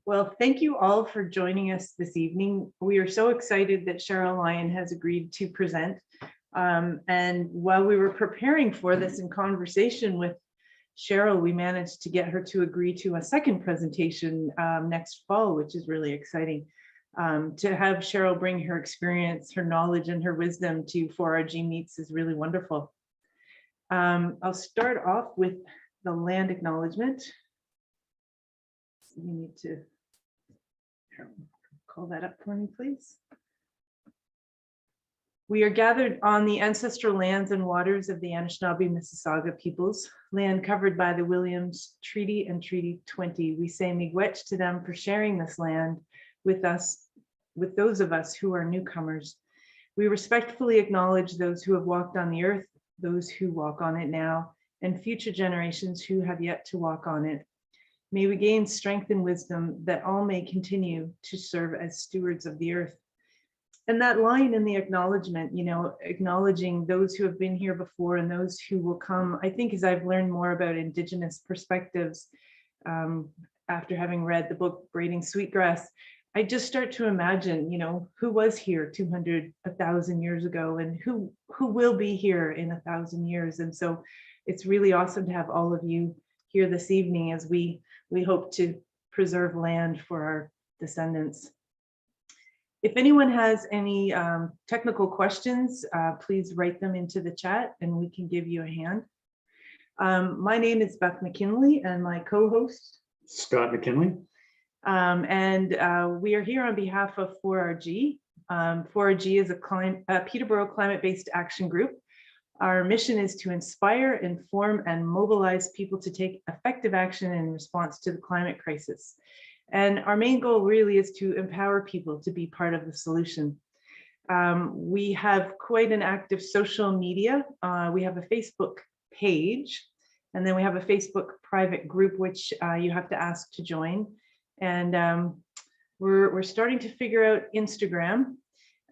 Well, thank you all for joining us this evening. We are so excited that Cheryl Lyon has agreed to present. And while we were preparing for this in conversation with Cheryl, we managed to get her to agree to a second presentation next fall, which is really exciting. To have Cheryl bring her experience, her knowledge, and her wisdom to 4RGMeets is really wonderful. I'll start off with the land acknowledgement. You need to call that up for me, please. We are gathered on the ancestral lands and waters of the Anishinaabe-Mississauga peoples, land covered by the Williams Treaty and Treaty 20. We say miigwech to them for sharing this land with us, with those of us who are newcomers. We respectfully acknowledge those who have walked on the earth, those who walk on it now, and future generations who have yet to walk on it. May we gain strength and wisdom that all may continue to serve as stewards of the earth. And that line in the acknowledgement, you know, acknowledging those who have been here before and those who will come, I think as I've learned more about Indigenous perspectives, after having read the book Braiding Sweetgrass, I just start to imagine, you know, who was here 200, 1,000 years ago, and who will be here in 1,000 years. And so it's really awesome to have all of you here this evening as we hope to preserve land for our descendants. If anyone has any technical questions, please write them into the chat and we can give you a hand. My name is Beth McKinley and my co-host Scott McKinley. We are here on behalf of 4RG. 4RG is a Peterborough climate-based action group. Our mission is to inspire, inform, and mobilize people to take effective action in response to the climate crisis. And our main goal really is to empower people to be part of the solution. We have quite an active social media. We have a Facebook page, and then we have a Facebook private group, which you have to ask to join. And we're starting to figure out Instagram.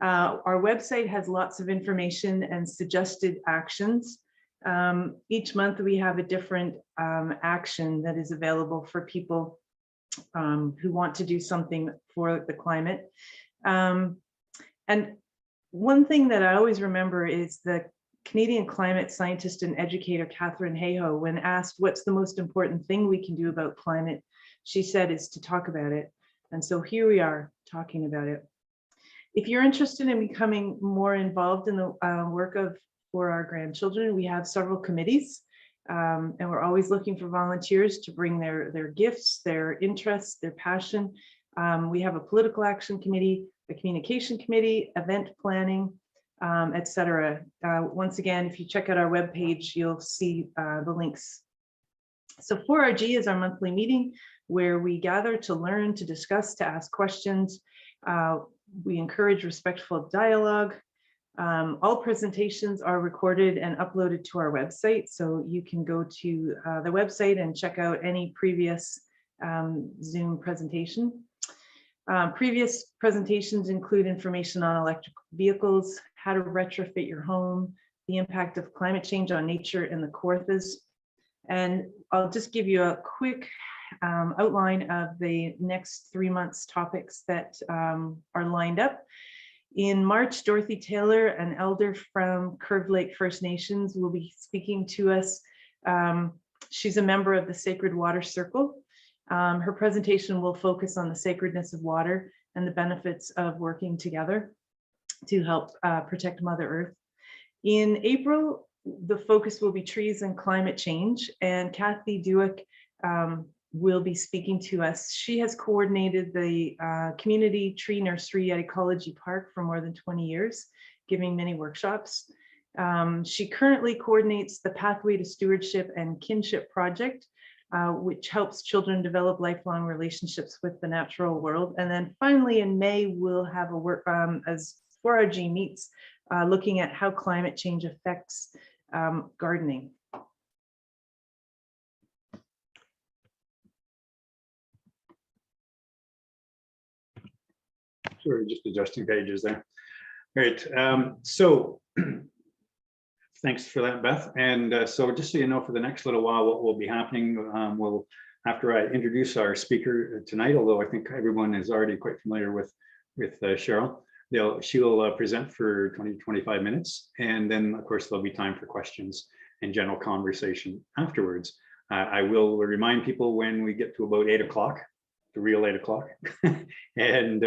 Our website has lots of information and suggested actions. Each month we have a different action that is available for people who want to do something for the climate. And one thing that I always remember is the Canadian climate scientist and educator, Catherine Hayhoe, when asked what's the most important thing we can do about climate, she said is to talk about it. And so here we are talking about it. If you're interested in becoming more involved in the work of For Our Grandchildren, we have several committees, and we're always looking for volunteers to bring their gifts, their interests, their passion. We have a political action committee, a communication committee, event planning, etc. Once again, if you check out our webpage, you'll see the links. So 4RG is our monthly meeting where we gather to learn, to discuss, to ask questions. We encourage respectful dialogue. All presentations are recorded and uploaded to our website, so you can go to the website and check out any previous Zoom presentation. Previous presentations include information on electric vehicles, how to retrofit your home, the impact of climate change on nature in the Kawarthas. And I'll just give you a quick outline of the next 3 months topics that are lined up. In March, Dorothy Taylor, an elder from Curve Lake First Nations, will be speaking to us. She's a member of the Sacred Water Circle. Her presentation will focus on the sacredness of water and the benefits of working together to help protect Mother Earth. In April, the focus will be trees and climate change, and Kathy Dewick will be speaking to us. She has coordinated the community tree nursery at Ecology Park for more than 20 years, giving many workshops. She currently coordinates the Pathway to Stewardship and Kinship project, which helps children develop lifelong relationships with the natural world. And then finally in May, we'll have a work as 4RGMeets, looking at how climate change affects gardening. Sorry, just adjusting pages there. Great. So thanks for that, Beth. And so just so you know, for the next little while, what will be happening, we'll after I introduce our speaker tonight, although I think everyone is already quite familiar with Cheryl, she'll present for 20-25 minutes. And then, of course, there'll be time for questions and general conversation afterwards. I will remind people when we get to about 8 o'clock, the real 8 o'clock, and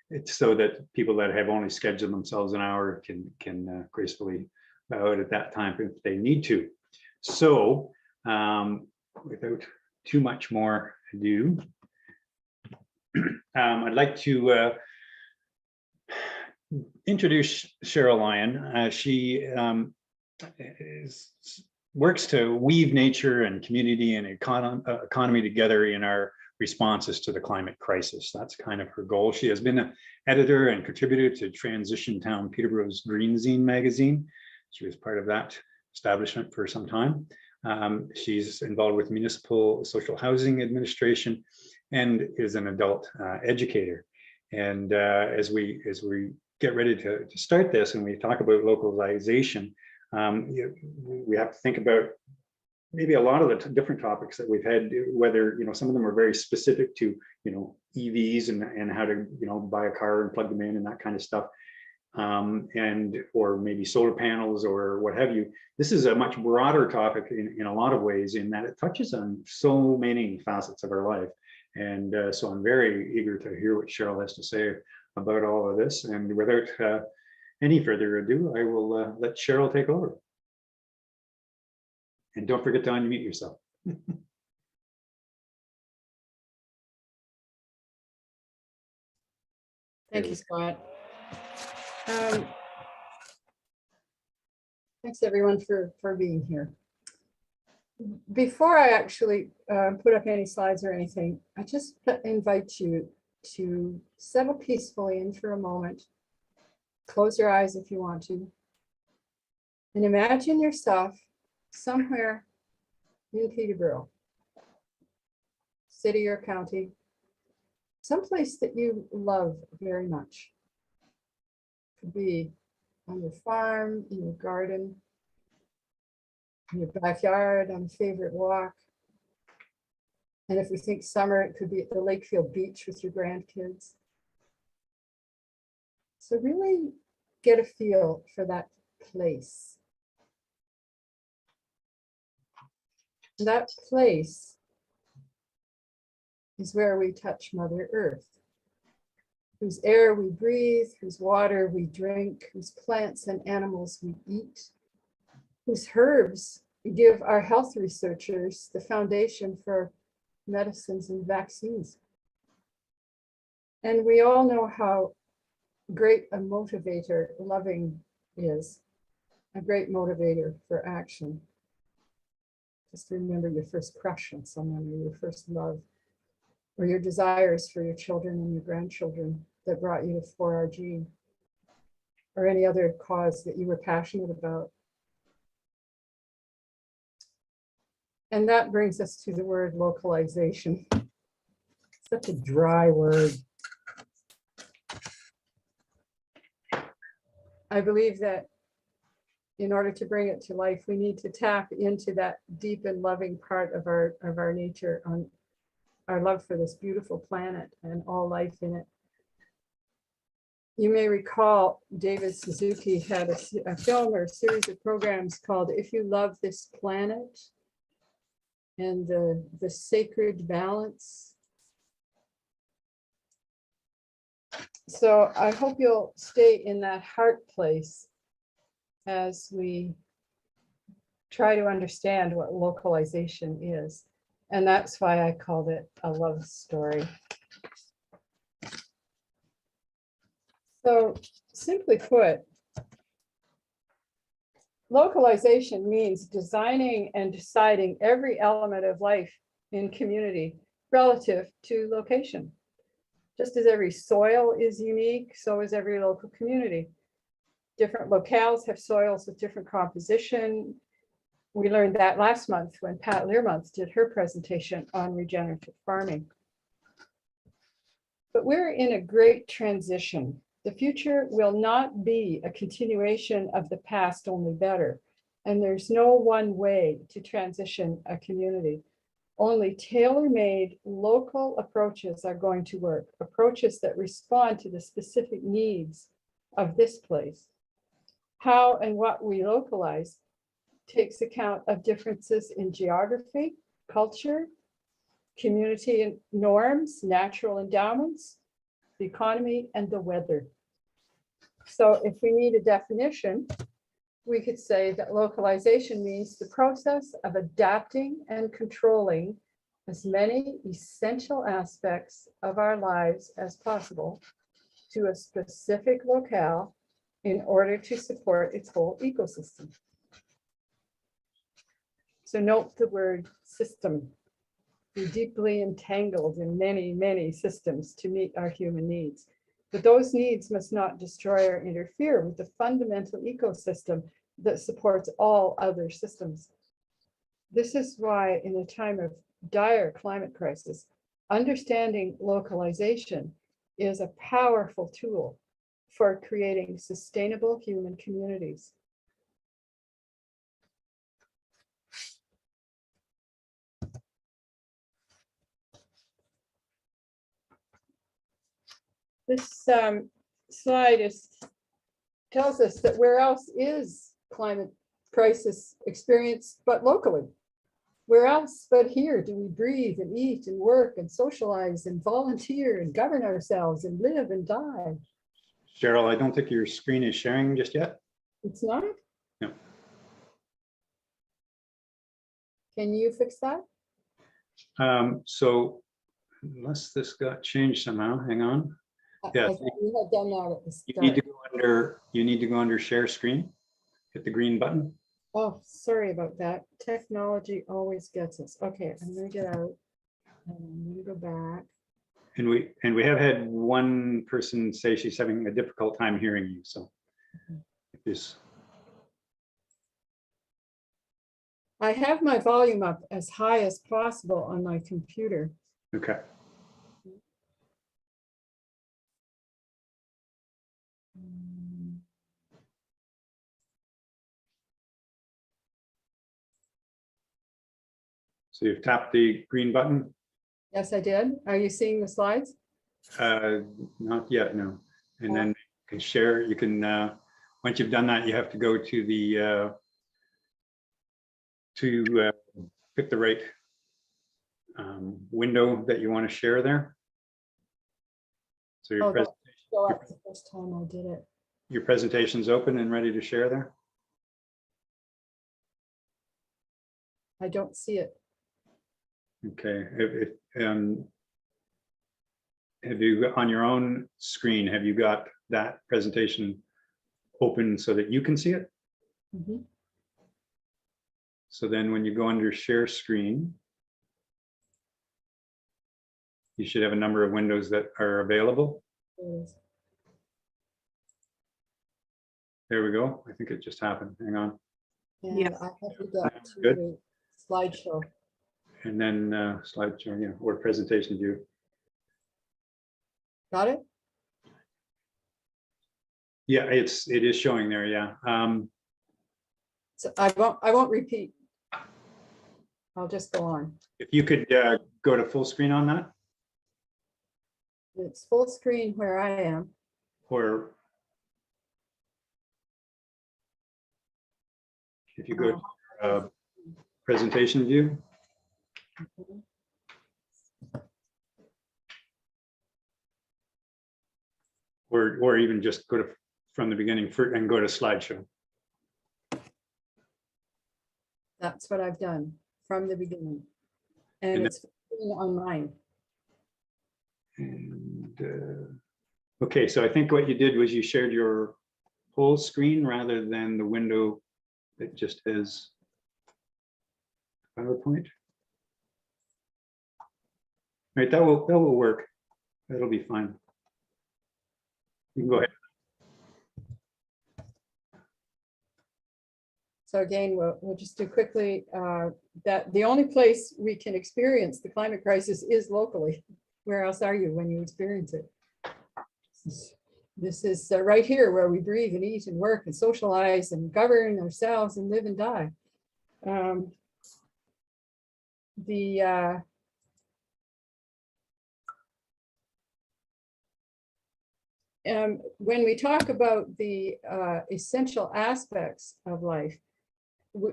it's so that people that have only scheduled themselves an hour can gracefully bow out at that time if they need to. So without too much more ado, I'd like to introduce Cheryl Lyon. She works to weave nature and community and economy together in our responses to the climate crisis. That's kind of her goal. She has been an editor and contributor to Transition Town Peterborough's Greenzine magazine. She was part of that establishment for some time. She's involved with municipal social housing administration and is an adult educator. And as we get ready to start this and we talk about localization, we have to think about maybe a lot of the different topics that we've had, whether, some of them are very specific to, EVs and how to, buy a car and plug them in and that kind of stuff. Or maybe solar panels or what have you. This is a much broader topic in a lot of ways, in that it touches on so many facets of our life. And so I'm very eager to hear what Cheryl has to say about all of this. And without any further ado, I will let Cheryl take over. And don't forget to unmute yourself. Thank you, Scott. Thanks everyone for being here. Before I actually put up any slides or anything, I just invite you to settle peacefully in for a moment. Close your eyes if you want to. And imagine yourself somewhere in Peterborough, city or county, someplace that you love very much. Could be on your farm, in your garden, in your backyard, on a favorite walk. And if we think summer, it could be at the Lakefield Beach with your grandkids. So really get a feel for that place. That place is where we touch Mother Earth, whose air we breathe, whose water we drink, whose plants and animals we eat, whose herbs give our health researchers the foundation for medicines and vaccines. And we all know how great a motivator loving is, a great motivator for action. Just remember your first crush on someone, or your first love, or your desires for your children and your grandchildren that brought you to 4RG, or any other cause that you were passionate about. And that brings us to the word localization. Such a dry word. I believe that in order to bring it to life, we need to tap into that deep and loving part of our nature, on our love for this beautiful planet and all life in it. You may recall David Suzuki had a film or a series of programs called If You Love This Planet, and the sacred balance. So I hope you'll stay in that heart place as we try to understand what localization is. And that's why I called it a love story. So simply put, localization means designing and deciding every element of life in community relative to location. Just as every soil is unique, so is every local community. Different locales have soils with different composition. We learned that last month when Pat Learmonth did her presentation on regenerative farming. But we're in a great transition. The future will not be a continuation of the past, only better. And there's no one way to transition a community. Only tailor-made local approaches are going to work, approaches that respond to the specific needs of this place. How and what we localize takes account of differences in geography, culture, community and norms, natural endowments, the economy, and the weather. So if we need a definition, we could say that localization means the process of adapting and controlling as many essential aspects of our lives as possible to a specific locale in order to support its whole ecosystem. So note the word system. We're deeply entangled in many, many systems to meet our human needs. But those needs must not destroy or interfere with the fundamental ecosystem that supports all other systems. This is why in a time of dire climate crisis, understanding localization is a powerful tool for creating sustainable human communities. This slide tells us that where else is climate crisis experienced but locally? Where else but here do we breathe and eat and work and socialize and volunteer and govern ourselves and live and die? Cheryl, I don't think your screen is sharing just yet. It's not? No. Can you fix that? So unless this got changed somehow, hang on. Yeah, I thought we had done that at the You need start. to go under share screen, hit the green button. Oh, sorry about that. Technology always gets us. Okay, I'm gonna get out. And I'm gonna go back. And we have had one person say she's having a difficult time hearing you, so. This, I have my volume up as high as possible on my computer. okay. So you've tapped the green button? Yes, I did. Are you seeing the slides? Not yet, no. And then you can share, you can, once you've done that, you have to go to the, pick the right window that you want to share there. So your, That's the first time I did it. your presentation's open and ready to share there? I don't see it. Okay, have you, on your own screen, have you got that presentation open so that you can see it? Mhm. So then when you go under share screen, you should have a number of windows that are available. Yes. There we go. I think it just happened. Hang on. And Yes. I have to get to Good. the slideshow. And then slideshow, yeah, or presentation view. Got it? Yeah, it is showing there, yeah. So I won't repeat. I'll just go on. If you could go to full screen on that, It's full screen where I am. or if you go to presentation view, Mhm. or even just go to from the beginning and go to slideshow. That's what I've done from the beginning. And And it's online. And okay, so I think what you did was you shared your whole screen rather than the window that just has PowerPoint. Right, that will work. That'll be fine. You can go ahead. So again, we'll just do quickly that the only place we can experience the climate crisis is locally. Where else are you when you experience it? This is right here where we breathe and eat and work and socialize and govern ourselves and live and die. the when we talk about the essential aspects of life,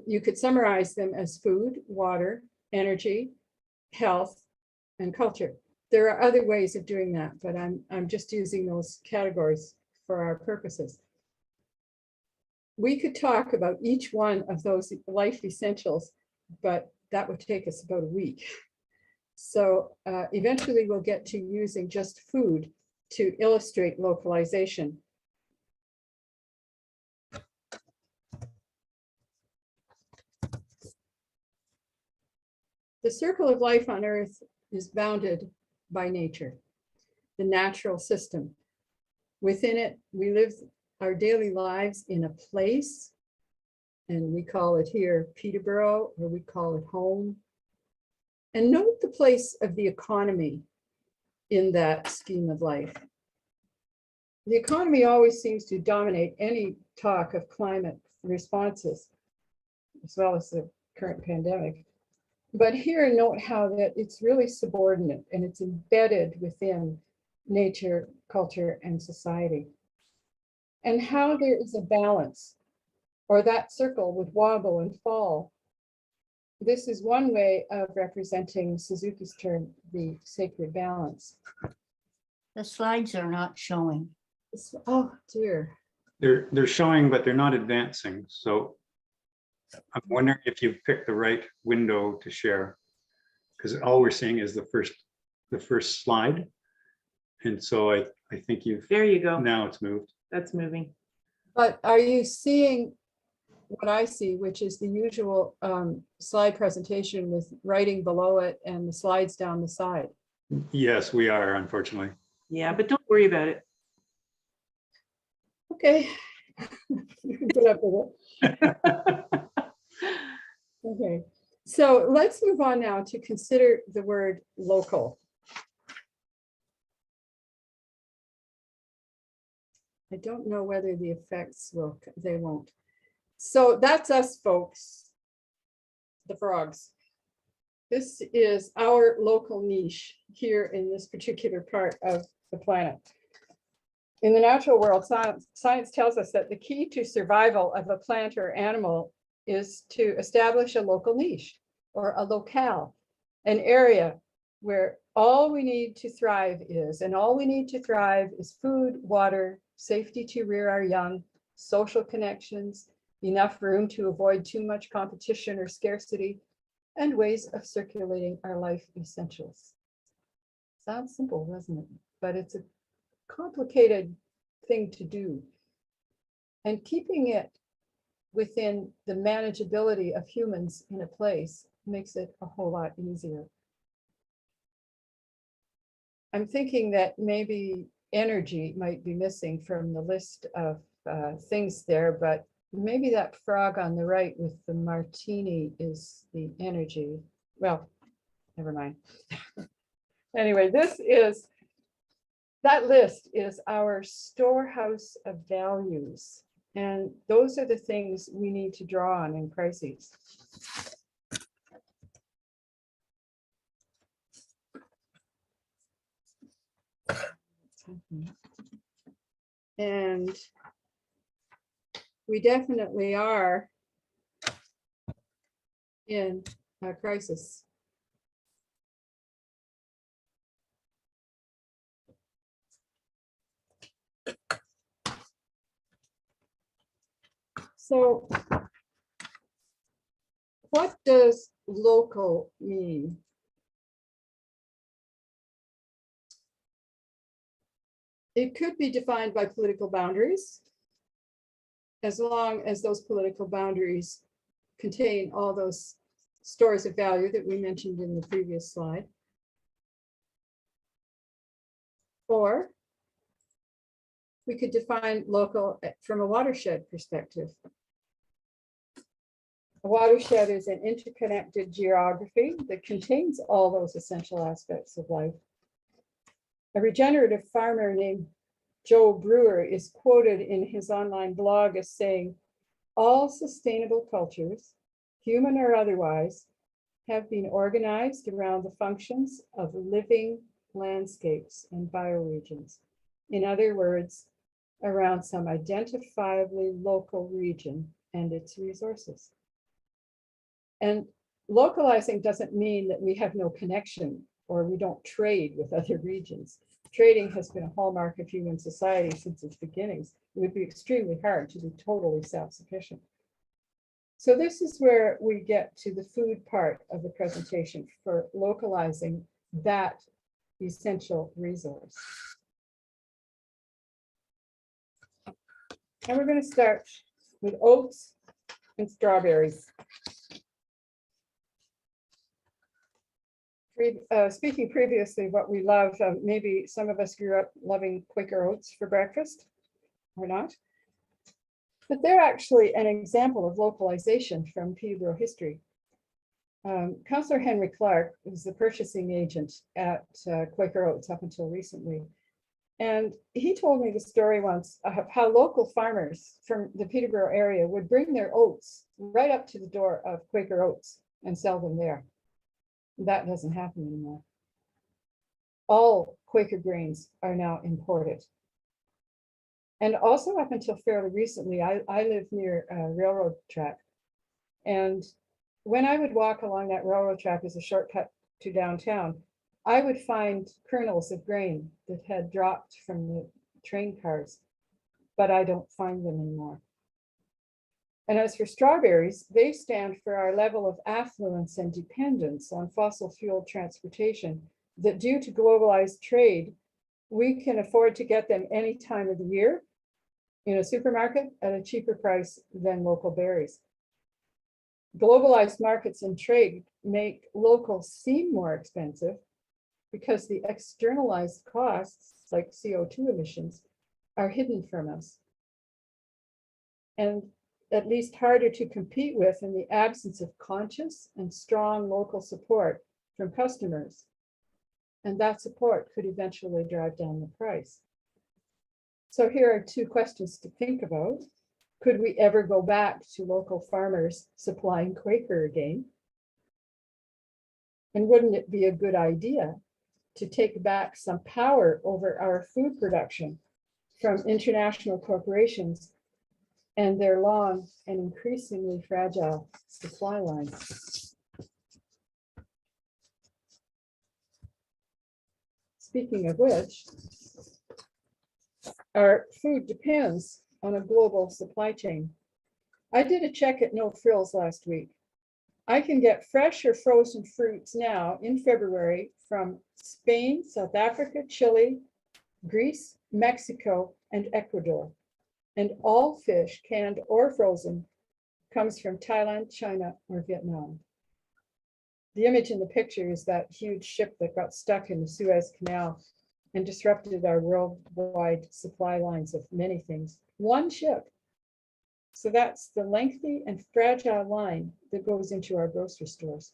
you could summarize them as food, water, energy, health, and culture. There are other ways of doing that, but I'm just using those categories for our purposes. We could talk about each one of those life essentials, but that would take us about a week. So eventually we'll get to using just food to illustrate localization. The circle of life on Earth is bounded by nature, the natural system. Within it, we live our daily lives in a place, and we call it here Peterborough, or we call it home. And note the place of the economy in that scheme of life. The economy always seems to dominate any talk of climate responses, as well as the current pandemic. But here, note how that it's really subordinate and it's embedded within nature, culture, and society. And how there is a balance, or that circle would wobble and fall. This is one way of representing Suzuki's term, the sacred balance. The slides are not showing. Oh dear. They're showing, but they're not advancing. So I'm wondering if you've picked the right window to share, because all we're seeing is the first slide. And so I think There you go. now it's moved. That's moving. But are you seeing what I see, which is the usual slide presentation with writing below it and the slides down the side? Yes, we are, unfortunately. Yeah, but don't worry about it. Okay. You can put up with it. Okay, so let's move on now to consider the word local. I don't know whether the effects will, they won't. So that's us, folks, the frogs. This is our local niche here in this particular part of the planet. In the natural world, science tells us that the key to survival of a plant or animal is to establish a local niche or a locale, an area where all we need to thrive is, and all we need to thrive is food, water, safety to rear our young, social connections, enough room to avoid too much competition or scarcity, and ways of circulating our life essentials. Sounds simple, doesn't it? But it's a complicated thing to do. And keeping it within the manageability of humans in a place makes it a whole lot easier. I'm thinking that maybe energy might be missing from the list of things there, but maybe that frog on the right with the martini is the energy. Well, never mind. Anyway, that list is our storehouse of values. And those are the things we need to draw on in crises. And we definitely are in a crisis. So what does local mean? It could be defined by political boundaries, as long as those political boundaries contain all those stores of value that we mentioned in the previous slide. Or we could define local from a watershed perspective. A watershed is an interconnected geography that contains all those essential aspects of life. A regenerative farmer named Joe Brewer is quoted in his online blog as saying, "All sustainable cultures, human or otherwise, have been organized around the functions of living landscapes and bioregions. In other words, around some identifiably local region and its resources. And localizing doesn't mean that we have no connection or we don't trade with other regions. Trading has been a hallmark of human society since its beginnings. It would be extremely hard to be totally self-sufficient. So this is where we get to the food part of the presentation for localizing that essential resource. And we're going to start with oats and strawberries. Speaking previously of what we love, maybe some of us grew up loving Quaker oats for breakfast or not. But they're actually an example of localization from Peterborough history. Councillor Henry Clark was the purchasing agent at Quaker Oats up until recently. And he told me the story once of how local farmers from the Peterborough area would bring their oats right up to the door of Quaker Oats and sell them there. That doesn't happen anymore. All Quaker grains are now imported. And also up until fairly recently, I live near a railroad track. And when I would walk along that railroad track as a shortcut to downtown, I would find kernels of grain that had dropped from the train cars, but I don't find them anymore. And as for strawberries, they stand for our level of affluence and dependence on fossil fuel transportation that due to globalized trade, we can afford to get them any time of the year in a supermarket at a cheaper price than local berries. Globalized markets and trade make local seem more expensive because the externalized costs, like CO2 emissions, are hidden from us. And at least harder to compete with in the absence of conscious and strong local support from customers. And that support could eventually drive down the price. So here are two questions to think about. Could we ever go back to local farmers supplying Quaker again? And wouldn't it be a good idea to take back some power over our food production from international corporations and their long and increasingly fragile supply lines? Speaking of which, our food depends on a global supply chain. I did a check at No Frills last week. I can get fresh or frozen fruits now in February from Spain, South Africa, Chile, Greece, Mexico, and Ecuador. And all fish, canned or frozen, comes from Thailand, China, or Vietnam. The image in the picture is that huge ship that got stuck in the Suez Canal and disrupted our worldwide supply lines of many things. One ship. So that's the lengthy and fragile line that goes into our grocery stores.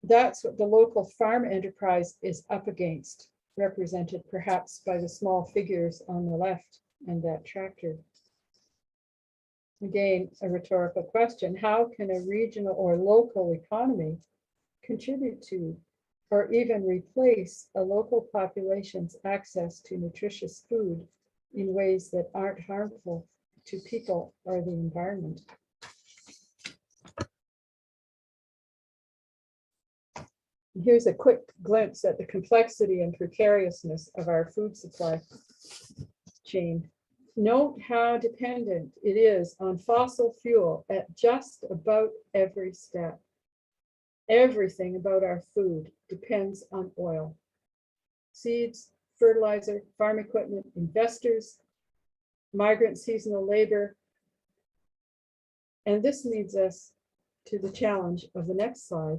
That's what the local farm enterprise is up against, represented perhaps by the small figures on the left and that tractor. Again, a rhetorical question. How can a regional or local economy contribute to or even replace a local population's access to nutritious food in ways that aren't harmful to people or the environment? Here's a quick glimpse at the complexity and precariousness of our food supply chain. Note how dependent it is on fossil fuel at just about every step. Everything about our food depends on oil. Seeds, fertilizer, farm equipment, investors, migrant seasonal labor. And this leads us to the challenge of the next slide,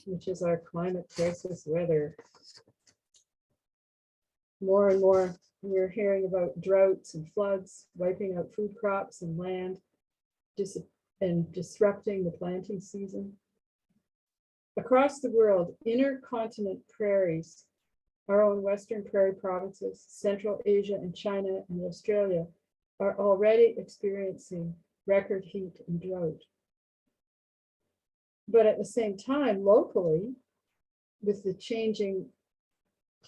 which is our climate crisis weather. More and more, we're hearing about droughts and floods, wiping out food crops and land, and disrupting the planting season. Across the world, intercontinent prairies, our own Western prairie provinces, Central Asia and China and Australia are already experiencing record heat and drought. But at the same time, locally, with the changing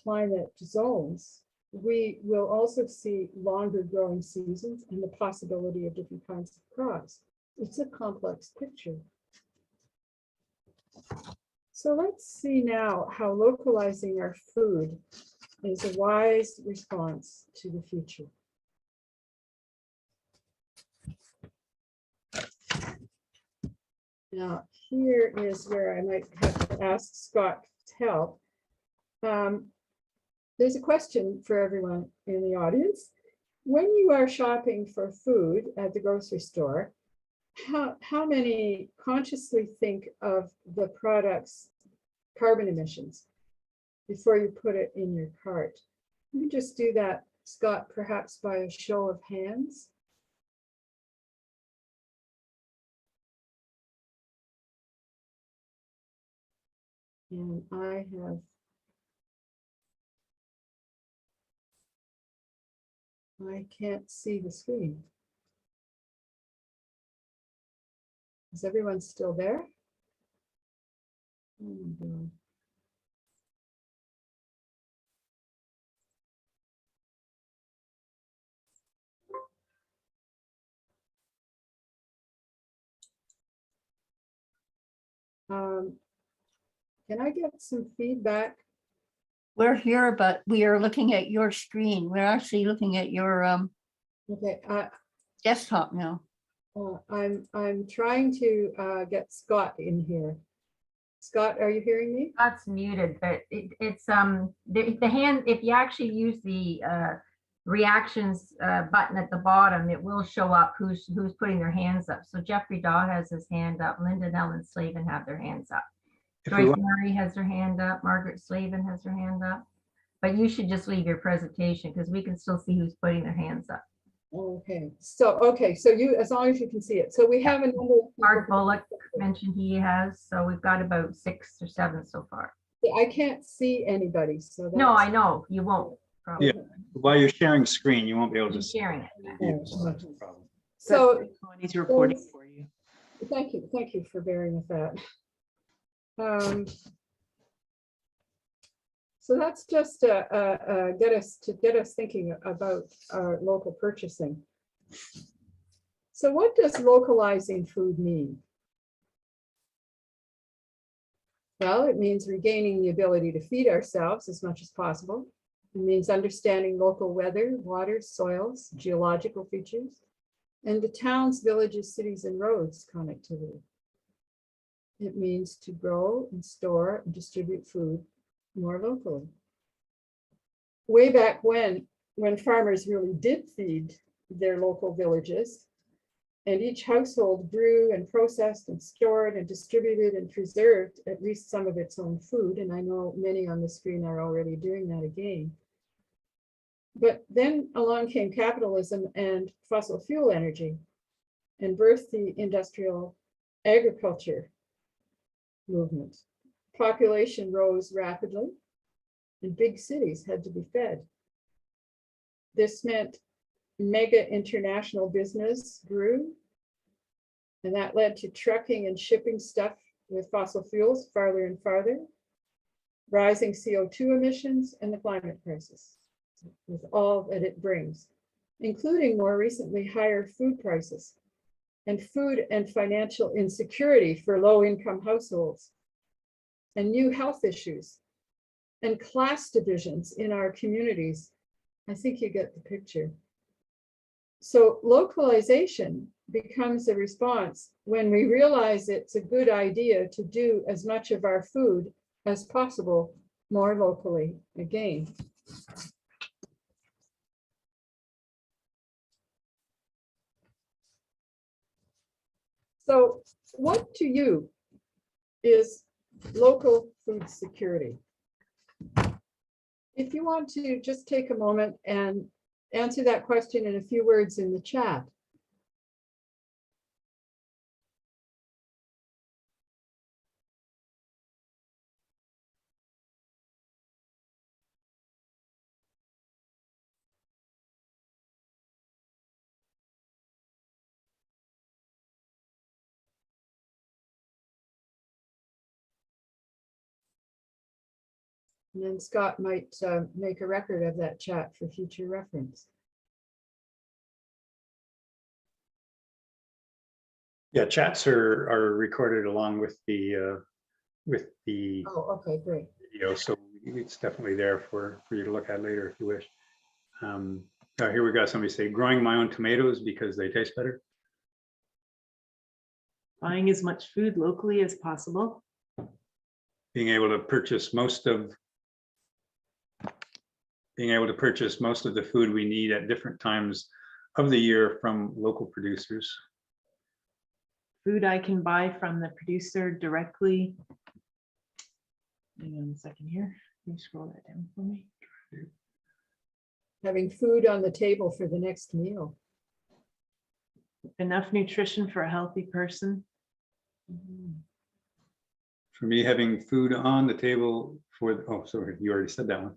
climate zones, we will also see longer growing seasons and the possibility of different kinds of crops. It's a complex picture. So let's see now how localizing our food is a wise response to the future. Now, here is where I might have to ask Scott's help. There's a question for everyone in the audience. When you are shopping for food at the grocery store, how many consciously think of the product's carbon emissions before you put it in your cart? You can just do that, Scott, perhaps by a show of hands. And I can't see the screen. Is everyone still there? Oh my God. Can I get some feedback? We're here, but we are looking at your screen. We're actually looking at your Okay, desktop now. I'm trying to get Scott in here. Scott, are you hearing me? That's muted, but it's the hand, if you actually use the reactions button at the bottom, it will show up who's putting their hands up. So Jeffrey Daw has his hand up, Linda and Ellen Slavin have their hands up. Joyce Murray has her hand up, Margaret Slavin has her hand up. But you should just leave your presentation because we can still see who's putting their hands up. Okay, so you, as long as you can see it. So we have a number of Mark Bullock mentioned he has, so we've got about 6 or 7 so far. I can't see anybody, so that's, No, I know, you won't. Probably. Yeah. While you're sharing screen, you won't be able to see. Sharing it. it, so that's a problem. So Connie's reporting for you. thank you for bearing with that. So that's just get us thinking about our local purchasing. So what does localizing food mean? Well, it means regaining the ability to feed ourselves as much as possible. It means understanding local weather, water, soils, geological features, and the towns, villages, cities, and roads connectivity. It means to grow and store and distribute food more locally. Way back when farmers really did feed their local villages, and each household grew and processed and stored and distributed and preserved at least some of its own food, and I know many on the screen are already doing that again. But then along came capitalism and fossil fuel energy and birthed the industrial agriculture movement. Population rose rapidly and big cities had to be fed. This meant mega international business grew, and that led to trucking and shipping stuff with fossil fuels farther and farther, rising CO2 emissions, and the climate crisis with all that it brings, including more recently higher food prices and food and financial insecurity for low-income households, and new health issues and class divisions in our communities. I think you get the picture. So localization becomes a response when we realize it's a good idea to do as much of our food as possible more locally again. So what to you is local food security? If you want to just take a moment and answer that question in a few words in the chat. And then Scott might make a record of that chat for future reference. Yeah, chats are recorded along with the Oh, okay, great. video, so it's definitely there for you to look at later if you wish. Here we got somebody say, growing my own tomatoes because they taste better. Buying as much food locally as possible. Being able to purchase most of the food we need at different times of the year from local producers. Food I can buy from the producer directly. Hang on a second here. Can you scroll that down for me? Having food on the table for the next meal. Enough nutrition for a healthy person. For me, having food on the table for, oh, sorry, you already said that one.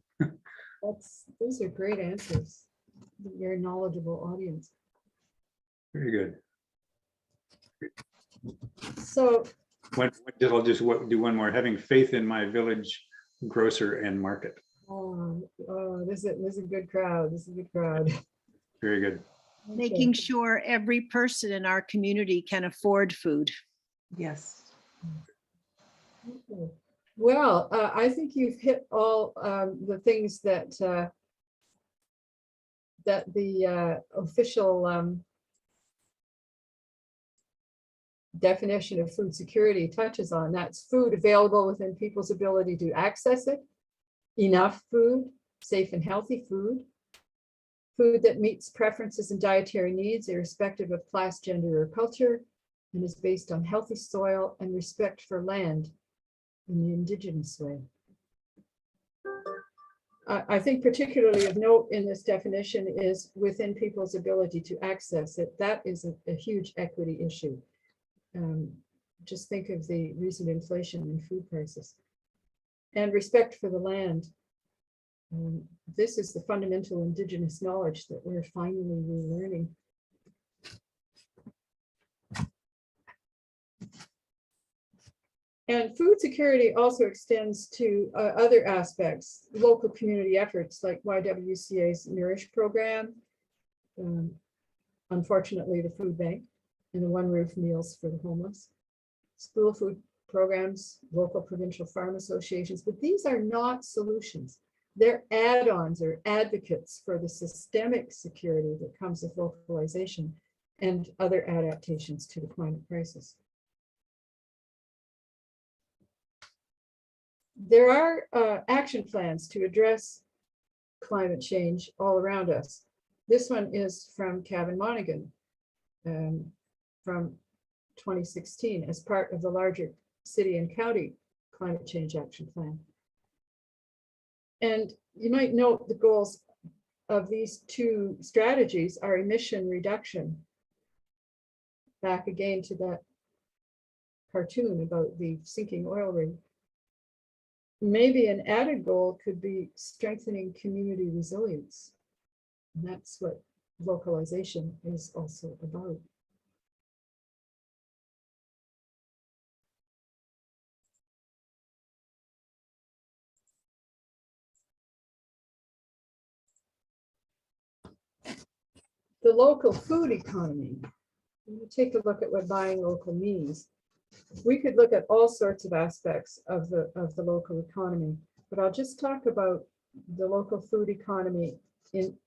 Those are great answers. Very knowledgeable audience. Very good. So I'll just do one more. Having faith in my village grocer and market. oh, this is a good crowd. This is a good crowd. Very good. Okay. Making sure every person in our community can afford food. Yes. Okay. Well, I think you've hit all the things that that the official definition of food security touches on. That's food available within people's ability to access it, enough food, safe and healthy food, food that meets preferences and dietary needs irrespective of class, gender, or culture, and is based on healthy soil and respect for land in the indigenous way. I think particularly of note in this definition is within people's ability to access it. That is a huge equity issue. Just think of the recent inflation in food prices. And respect for the land. This is the fundamental indigenous knowledge that we're finally relearning. And food security also extends to other aspects, local community efforts like YWCA's Nourish program, unfortunately the food bank, and the One Roof Meals for the Homeless, school food programs, local provincial farm associations, but these are not solutions. They're add-ons or advocates for the systemic security that comes with localization and other adaptations to the climate crisis. There are action plans to address climate change all around us. This one is from Kevin Monaghan from 2016 as part of the larger city and county climate change action plan. And you might note the goals of these two strategies are emission reduction. Back again to that cartoon about the sinking oil rig. Maybe an added goal could be strengthening community resilience. And that's what localization is also about. The local food economy. When you take a look at what buying local means, we could look at all sorts of aspects of the local economy, but I'll just talk about the local food economy in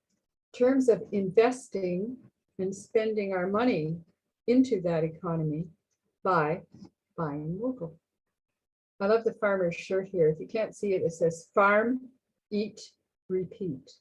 terms of investing and spending our money into that economy by buying local. I love the farmer's shirt here. If you can't see it, it says farm, eat, repeat.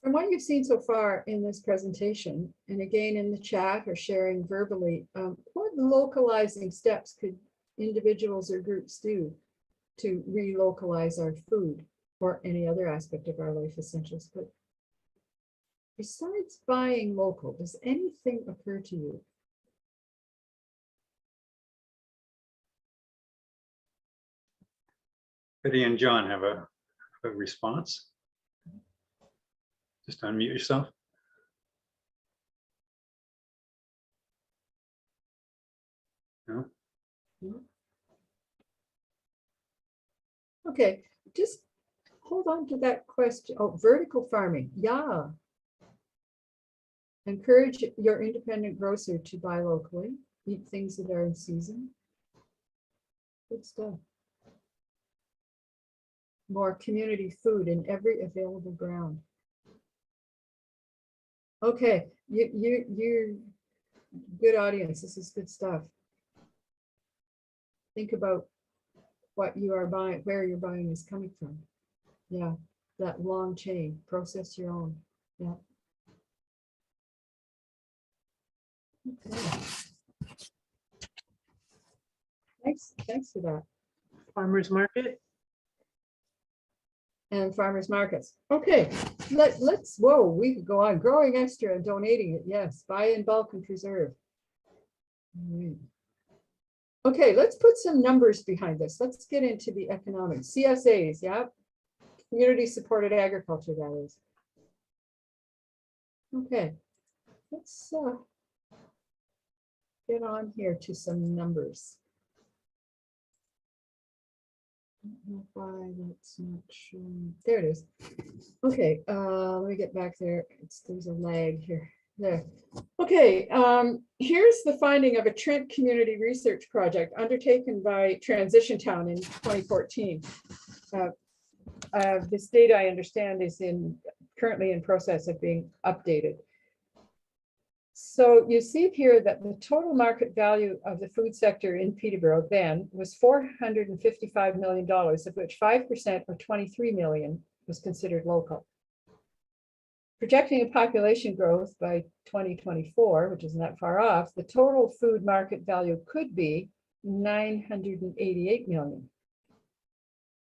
From what you've seen so far in this presentation, and again in the chat or sharing verbally, what localizing steps could individuals or groups do to relocalize our food or any other aspect of our life essentials? But besides buying local, does anything occur to you? Betty and John have a response. Just unmute yourself. No? Okay, just hold on to that question. Oh, vertical farming, yeah. Encourage your independent grocer to buy locally, eat things that are in season. Good stuff. More community food in every available ground. Okay, you're good audience. This is good stuff. Think about what you are buying, where you're buying is coming from. Yeah, that long chain, process your own. Yeah. Okay. Thanks for that. Farmers market. And farmers markets. Okay, let's, whoa, we could go on. Growing extra and donating it. Yes, buy in bulk and preserve. All right. Okay, let's put some numbers behind this. Let's get into the economics. CSAs, yeah. Community supported agriculture, that is. Okay, let's get on here to some numbers. I don't know why that's not showing. There it is. Okay, let me get back there. There's a lag here. There. Okay, here's the finding of a Trent community research project undertaken by Transition Town in 2014. This data, I understand, is currently in process of being updated. So you see here that the total market value of the food sector in Peterborough then was $455 million, of which 5% or 23 million was considered local. Projecting a population growth by 2024, which isn't that far off, the total food market value could be 988 million.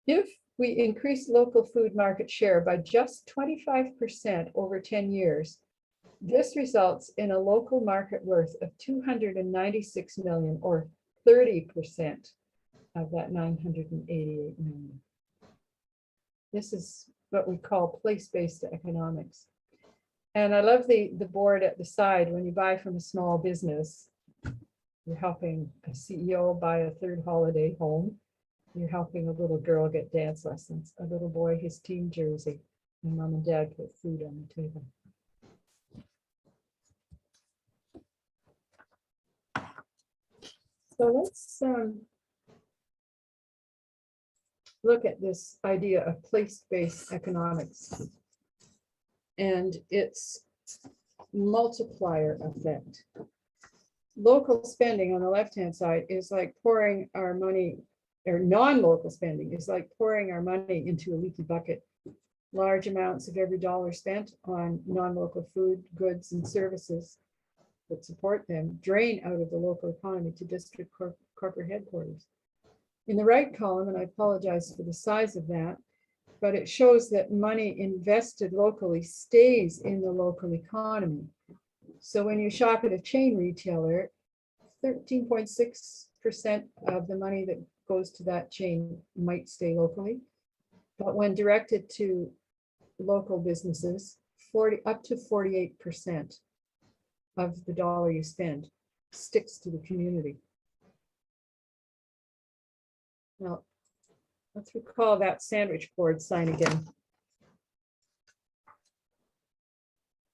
If we increase local food market share by just 25% over 10 years, this results in a local market worth of 296 million, or 30% of that 988 million. This is what we call place-based economics. And I love the board at the side. When you buy from a small business, you're helping a CEO buy a third holiday home. You're helping a little girl get dance lessons, a little boy his team jersey, and mom and dad put food on the table. So let's look at this idea of place-based economics and its multiplier effect. Local spending on the left-hand side is like pouring our money, or non-local spending is like pouring our money into a leaky bucket. Large amounts of every dollar spent on non-local food, goods, and services that support them drain out of the local economy to district corporate headquarters. In the right column, and I apologize for the size of that, but it shows that money invested locally stays in the local economy. So when you shop at a chain retailer, 13.6% of the money that goes to that chain might stay locally. But when directed to local businesses, up to 48% of the dollar you spend sticks to the community. Now, let's recall that sandwich board sign again.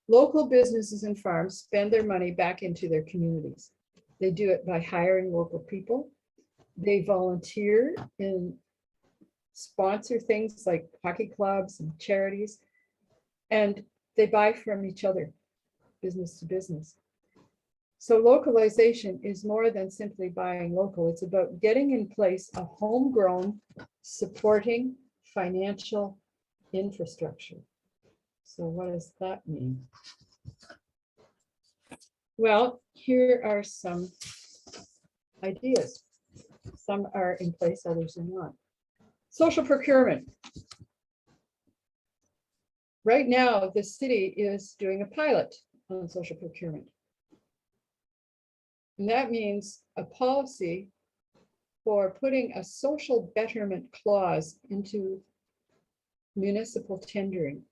Local businesses and farms spend their money back into their communities. They do it by hiring local people. They volunteer and sponsor things like hockey clubs and charities, and they buy from each other, business to business. So localization is more than simply buying local. It's about getting in place a homegrown, supporting financial infrastructure. So what does that mean? Well, here are some ideas. Some are in place, others are not. Social procurement. Right now, the city is doing a pilot on social procurement. And that means a policy for putting a social betterment clause into municipal tendering.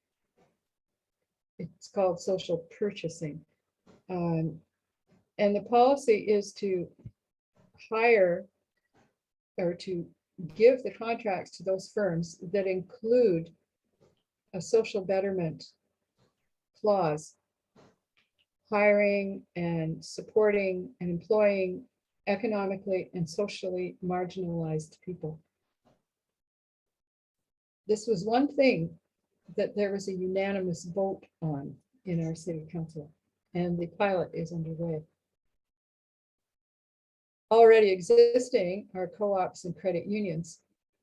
It's called social purchasing. And the policy is to hire or to give the contracts to those firms that include a social betterment clause, hiring and supporting and employing economically and socially marginalized people. This was one thing that there was a unanimous vote on in our city council, and the pilot is underway. Already existing are co-ops and credit unions,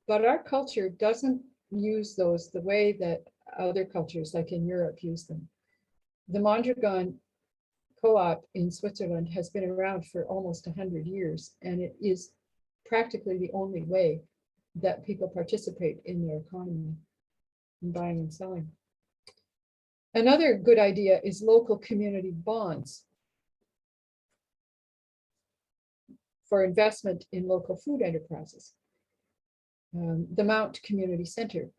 but our culture doesn't use those the way that other cultures like in Europe use them. The Mondragon co-op in Switzerland has been around for almost 100 years, and it is practically the only way that people participate in their economy, in buying and selling. Another good idea is local community bonds for investment in local food enterprises. The Mount Community Center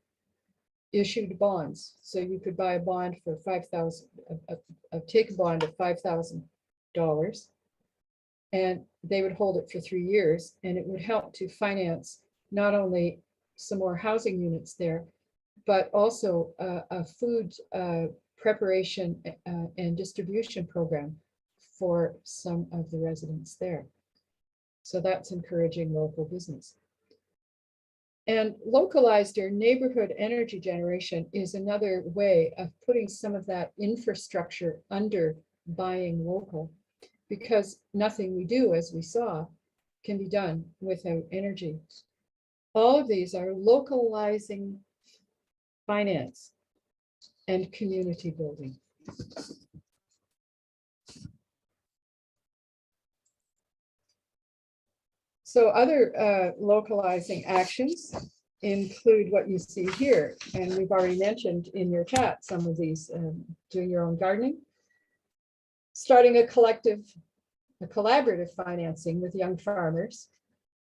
issued bonds, so you could buy a bond for $5,000, take a bond of $5,000, and they would hold it for 3 years, and it would help to finance not only some more housing units there, but also a food preparation and distribution program for some of the residents there. So that's encouraging local business. And localized or neighborhood energy generation is another way of putting some of that infrastructure under buying local, because nothing we do, as we saw, can be done without energy. All of these are localizing finance and community building. So other localizing actions include what you see here, and we've already mentioned in your chat some of these, doing your own gardening, starting a collaborative financing with young farmers,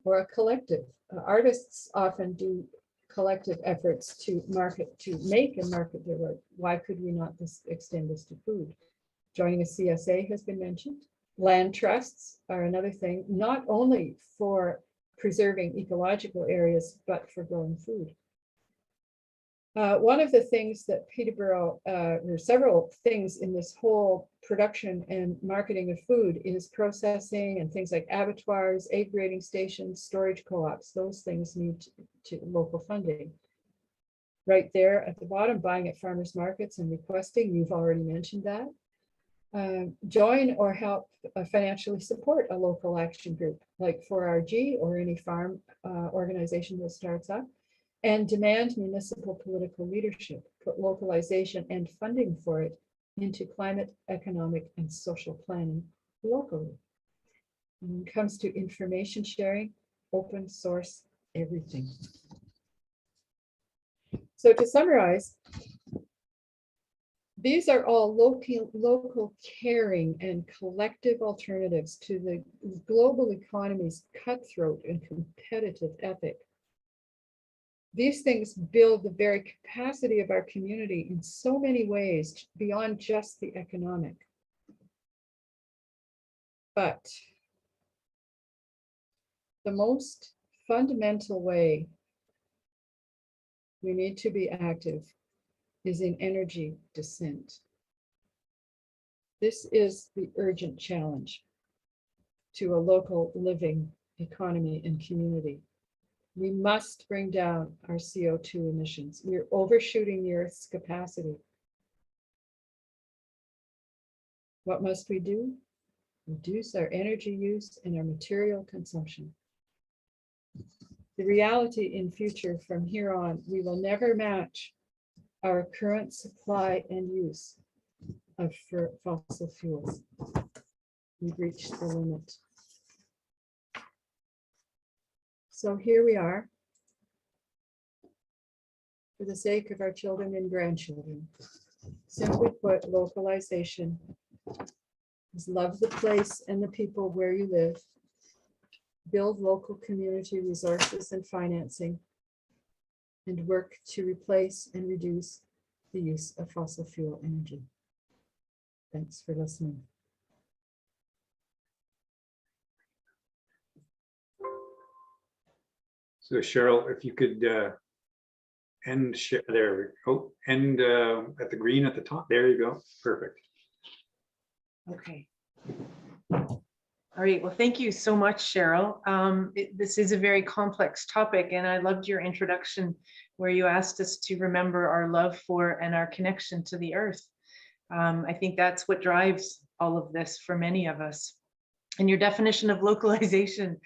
or a collective. Artists often do collective efforts to make and market their work. Why could we not extend this to food? Joining a CSA has been mentioned. Land trusts are another thing, not only for preserving ecological areas, but for growing food. One of the things that Peterborough, there are several things in this whole production and marketing of food is processing and things like abattoirs, egg grading stations, storage co-ops. Those things need to local funding. Right there at the bottom, buying at farmers markets and requesting, you've already mentioned that. Join or help financially support a local action group like 4RG or any farm organization that starts up, and demand municipal political leadership, put localization and funding for it into climate, economic, and social planning locally. When it comes to information sharing, open source everything. So to summarize, these are all local caring and collective alternatives to the global economy's cutthroat and competitive ethic. These things build the very capacity of our community in so many ways beyond just the economic. But the most fundamental way we need to be active is in energy descent. This is the urgent challenge to a local living economy and community. We must bring down our CO2 emissions. We're overshooting the Earth's capacity. What must we do? Reduce our energy use and our material consumption. The reality in future from here on, we will never match our current supply and use of fossil fuels. We've reached the limit. So here we are, for the sake of our children and grandchildren. Simply put, localization is love the place and the people where you live, build local community resources and financing, and work to replace and reduce the use of fossil fuel energy. Thanks for listening. So Cheryl, if you could there we go, end at the green at the top. There you go. Perfect. Okay. All right, well, thank you so much, Cheryl. This is a very complex topic, and I loved your introduction where you asked us to remember our love for and our connection to the earth. I think that's what drives all of this for many of us. And your definition of localization,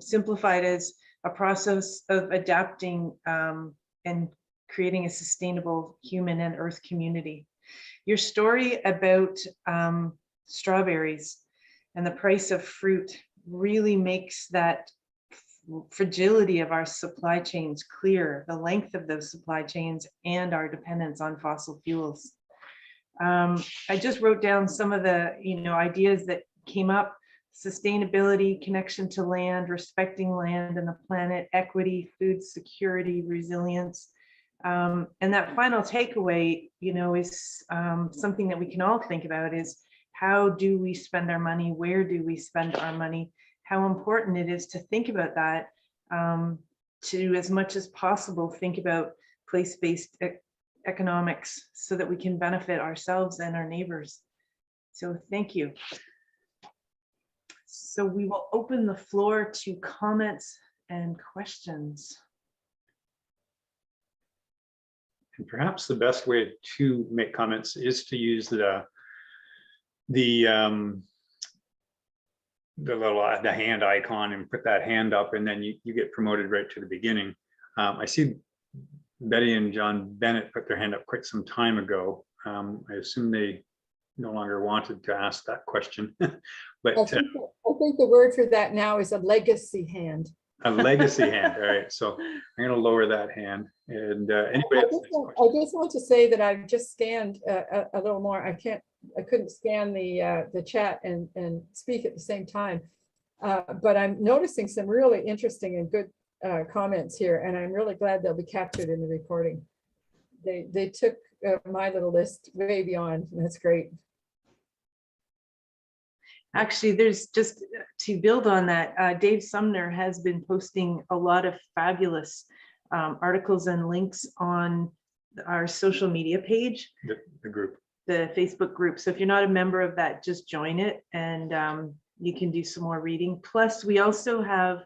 simplified as a process of adapting and creating a sustainable human and earth community. Your story about strawberries and the price of fruit really makes that fragility of our supply chains clear, the length of those supply chains and our dependence on fossil fuels. I just wrote down some of the ideas that came up: sustainability, connection to land, respecting land and the planet, equity, food security, resilience. And that final takeaway, is something that we can all think about: is how do we spend our money? Where do we spend our money? How important it is to think about that, to as much as possible think about place-based economics so that we can benefit ourselves and our neighbors. So thank you. So we will open the floor to comments and questions. And perhaps the best way to make comments is to use the hand icon and put that hand up, and then you get promoted right to the beginning. I see Betty and John Bennett put their hand up quite some time ago. I assume they no longer wanted to ask that question, but I think the word for that now is a legacy hand. a legacy hand. All right, so I'm going to lower that hand. And anyway, I just want to say that I've just scanned a little more. I couldn't scan the chat and speak at the same time, but I'm noticing some really interesting and good comments here, and I'm really glad they'll be captured in the recording. They took my little list way beyond, and that's great. Actually, there's just to build on that, Dave Sumner has been posting a lot of fabulous articles and links on our social media page, the group, the Facebook group. So if you're not a member of that, just join it, and you can do some more reading. Plus, we also have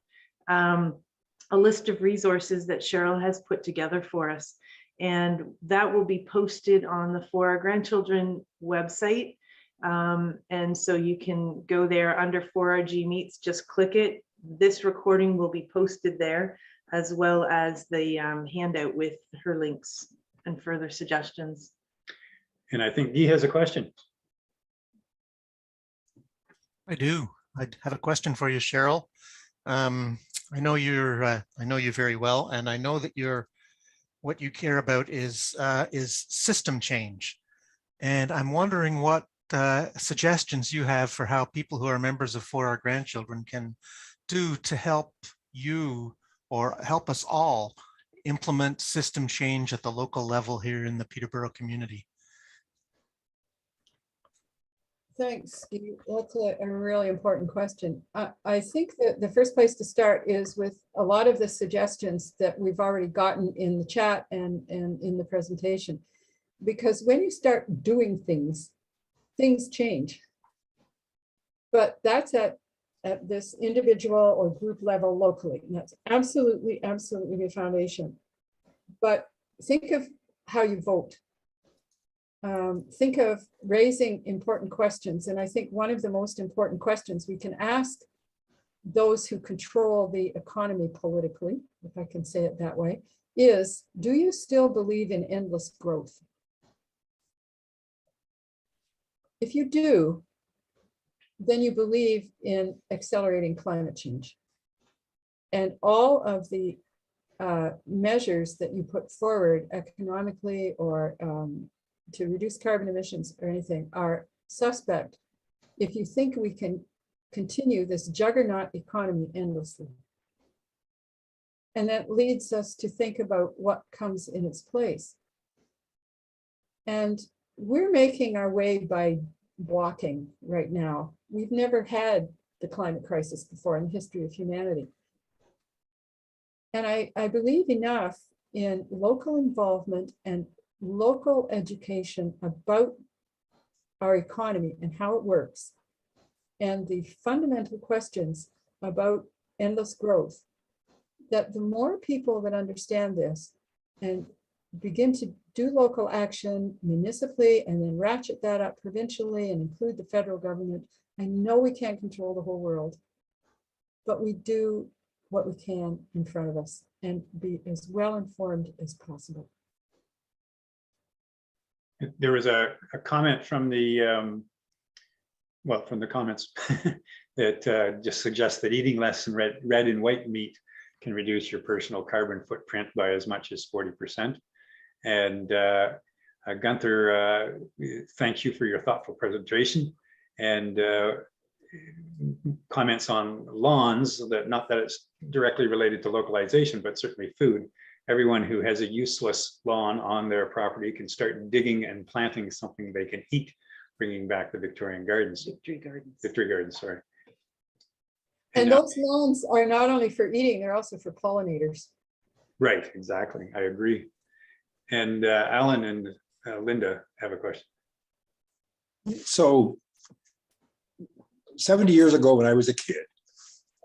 a list of resources that Cheryl has put together for us, and that will be posted on the For Our Grandchildren website. And so you can go there under 4RGMeets, just click it. This recording will be posted there, as well as the handout with her links and further suggestions. and I think Guy has a question. I do. I have a question for you, Cheryl. I know you very well, and I know that what you care about is system change. And I'm wondering what suggestions you have for how people who are members of For Our Grandchildren can do to help you or help us all implement system change at the local level here in the Peterborough community. Thanks, Steve. That's a really important question. I think that the first place to start is with a lot of the suggestions that we've already gotten in the chat and in the presentation. Because when you start doing things, things change. But that's at this individual or group level locally. And that's absolutely the foundation. But think of how you vote. Think of raising important questions. And I think one of the most important questions we can ask those who control the economy politically, if I can say it that way, is, do you still believe in endless growth? If you do, then you believe in accelerating climate change. And all of the measures that you put forward economically or to reduce carbon emissions or anything are suspect if you think we can continue this juggernaut economy endlessly. And that leads us to think about what comes in its place. And we're making our way by walking right now. We've never had the climate crisis before in the history of humanity. And I believe enough in local involvement and local education about our economy and how it works, and the fundamental questions about endless growth, that the more people that understand this and begin to do local action municipally and then ratchet that up provincially and include the federal government. I know we can't control the whole world, but we do what we can in front of us and be as well informed as possible. There was a comment from the, well, from the comments that just suggests that eating less than red and white meat can reduce your personal carbon footprint by as much as 40%. And Gunther, thank you for your thoughtful presentation, and comments on lawns, that not that it's directly related to localization, but certainly food. Everyone who has a useless lawn on their property can start digging and planting something they can eat, bringing back the Victorian gardens. Victory Gardens, sorry. And those lawns are not only for eating, they're also for pollinators. Right, exactly. I agree. And Alan and Linda have a question. So 70 years ago when I was a kid,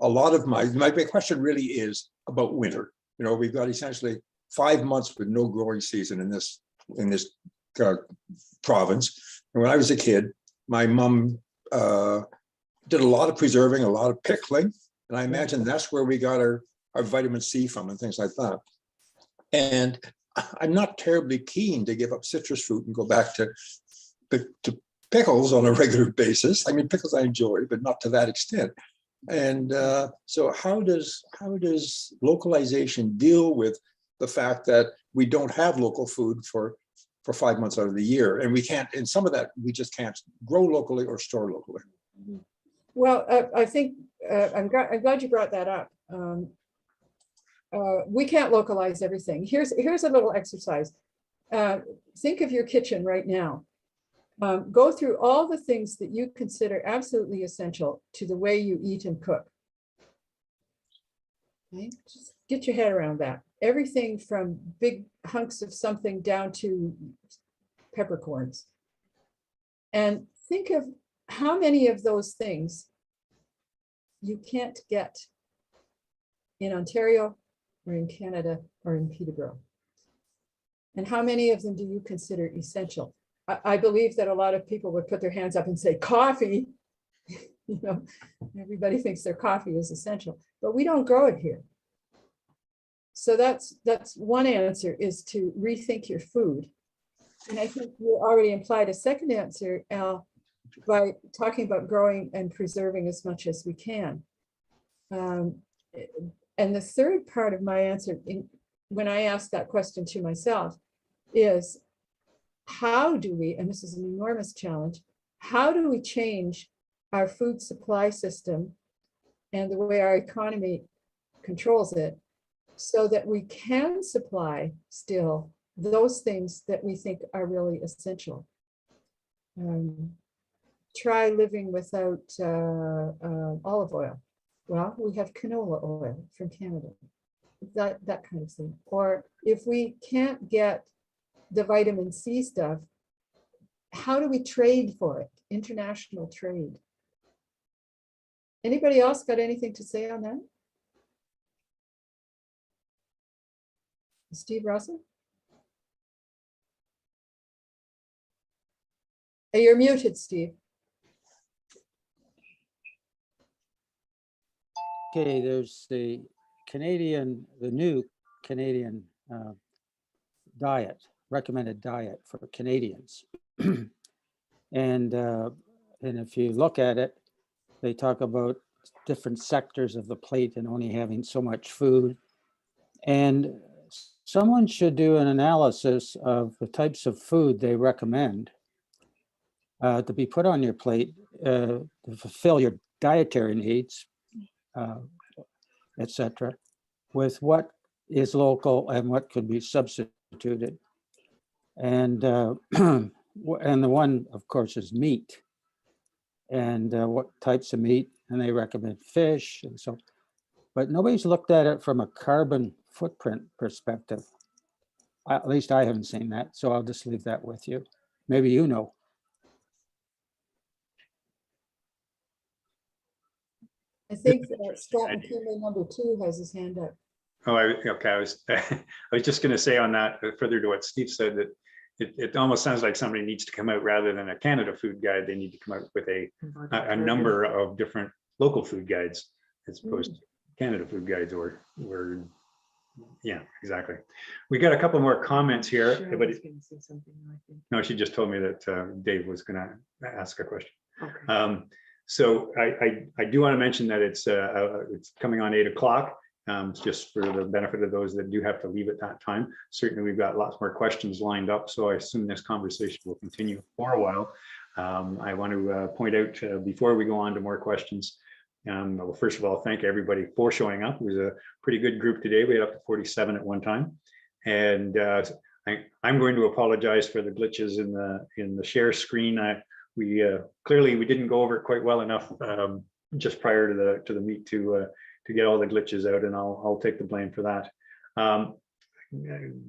a lot of my question really is about winter. You know, we've got essentially 5 months with no growing season in this province. And when I was a kid, my mom did a lot of preserving, a lot of pickling. And I imagine that's where we got our vitamin C from and things like that. And I'm not terribly keen to give up citrus fruit and go back to pickles on a regular basis. I mean, pickles I enjoy, but not to that extent. And so how does localization deal with the fact that we don't have local food for 5 months out of the year, and we can't, and some of that we just can't grow locally or store locally? Well, I think I'm glad you brought that up. We can't localize everything. Here's a little exercise. Think of your kitchen right now. Go through all the things that you consider absolutely essential to the way you eat and cook. Okay? Just get your head around that. Everything from big hunks of something down to peppercorns. And think of how many of those things you can't get in Ontario or in Canada or in Peterborough. And how many of them do you consider essential? I believe that a lot of people would put their hands up and say coffee. You know, everybody thinks their coffee is essential, but we don't grow it here. So that's one answer, is to rethink your food. And I think you already implied a second answer, Al, by talking about growing and preserving as much as we can. And the third part of my answer, when I asked that question to myself, is how do we, and this is an enormous challenge, how do we change our food supply system and the way our economy controls it so that we can supply still those things that we think are really essential? Try living without olive oil. Well, we have canola oil from Canada, that kind of thing. Or if we can't get the vitamin C stuff, how do we trade for it? International trade. Anybody else got anything to say on that? Steve Russell? Hey, you're muted, Steve. Okay, there's the new Canadian diet, recommended diet for Canadians. And if you look at it, they talk about different sectors of the plate and only having so much food. And someone should do an analysis of the types of food they recommend to be put on your plate to fulfill your dietary needs, etc., with what is local and what could be substituted. And and the one, of course, is meat, and what types of meat, and they recommend fish and so, but nobody's looked at it from a carbon footprint perspective. At least I haven't seen that, so I'll just leave that with you. Maybe you know. I think Scott McKinley #2 has his hand up. Oh, okay. I was I was just going to say on that, further to what Steve said, that it almost sounds like somebody needs to come out rather than a Canada food guide. They need to come out with a number of different local food guides as opposed to Canada food guides or yeah, exactly. We got a couple more comments here. Cheryl But was gonna say something, I think. no, she just told me that Dave was going to ask a question. Okay. So I do want to mention that it's coming on 8 o'clock. Just for the benefit of those that do have to leave at that time. Certainly, we've got lots more questions lined up, so I assume this conversation will continue for a while. I want to point out before we go on to more questions, well, first of all, thank everybody for showing up. It was a pretty good group today. We had up to 47 at one time. And I'm going to apologize for the glitches in the share screen. We clearly we didn't go over it quite well enough just prior to the meet to get all the glitches out, and I'll take the blame for that.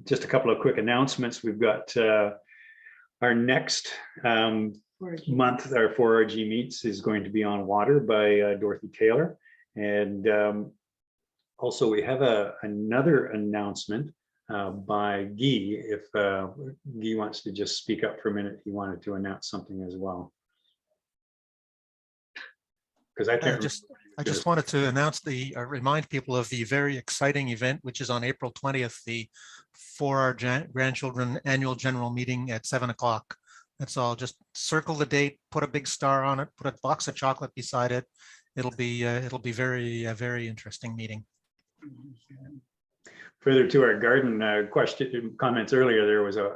Just a couple of quick announcements. We've got our next month, our 4RGMeets is going to be on water by Dorothy Taylor. And also we have another announcement by Guy. If Guy wants to just speak up for a minute, he wanted to announce something as well. Because I just wanted to announce remind people of the very exciting event, which is on April 20th, the 4R Grandchildren Annual General Meeting at 7 o'clock. That's all. Just circle the date, put a big star on it, put a box of chocolate beside it. It'll be very interesting meeting. Further to our garden comments earlier, there was a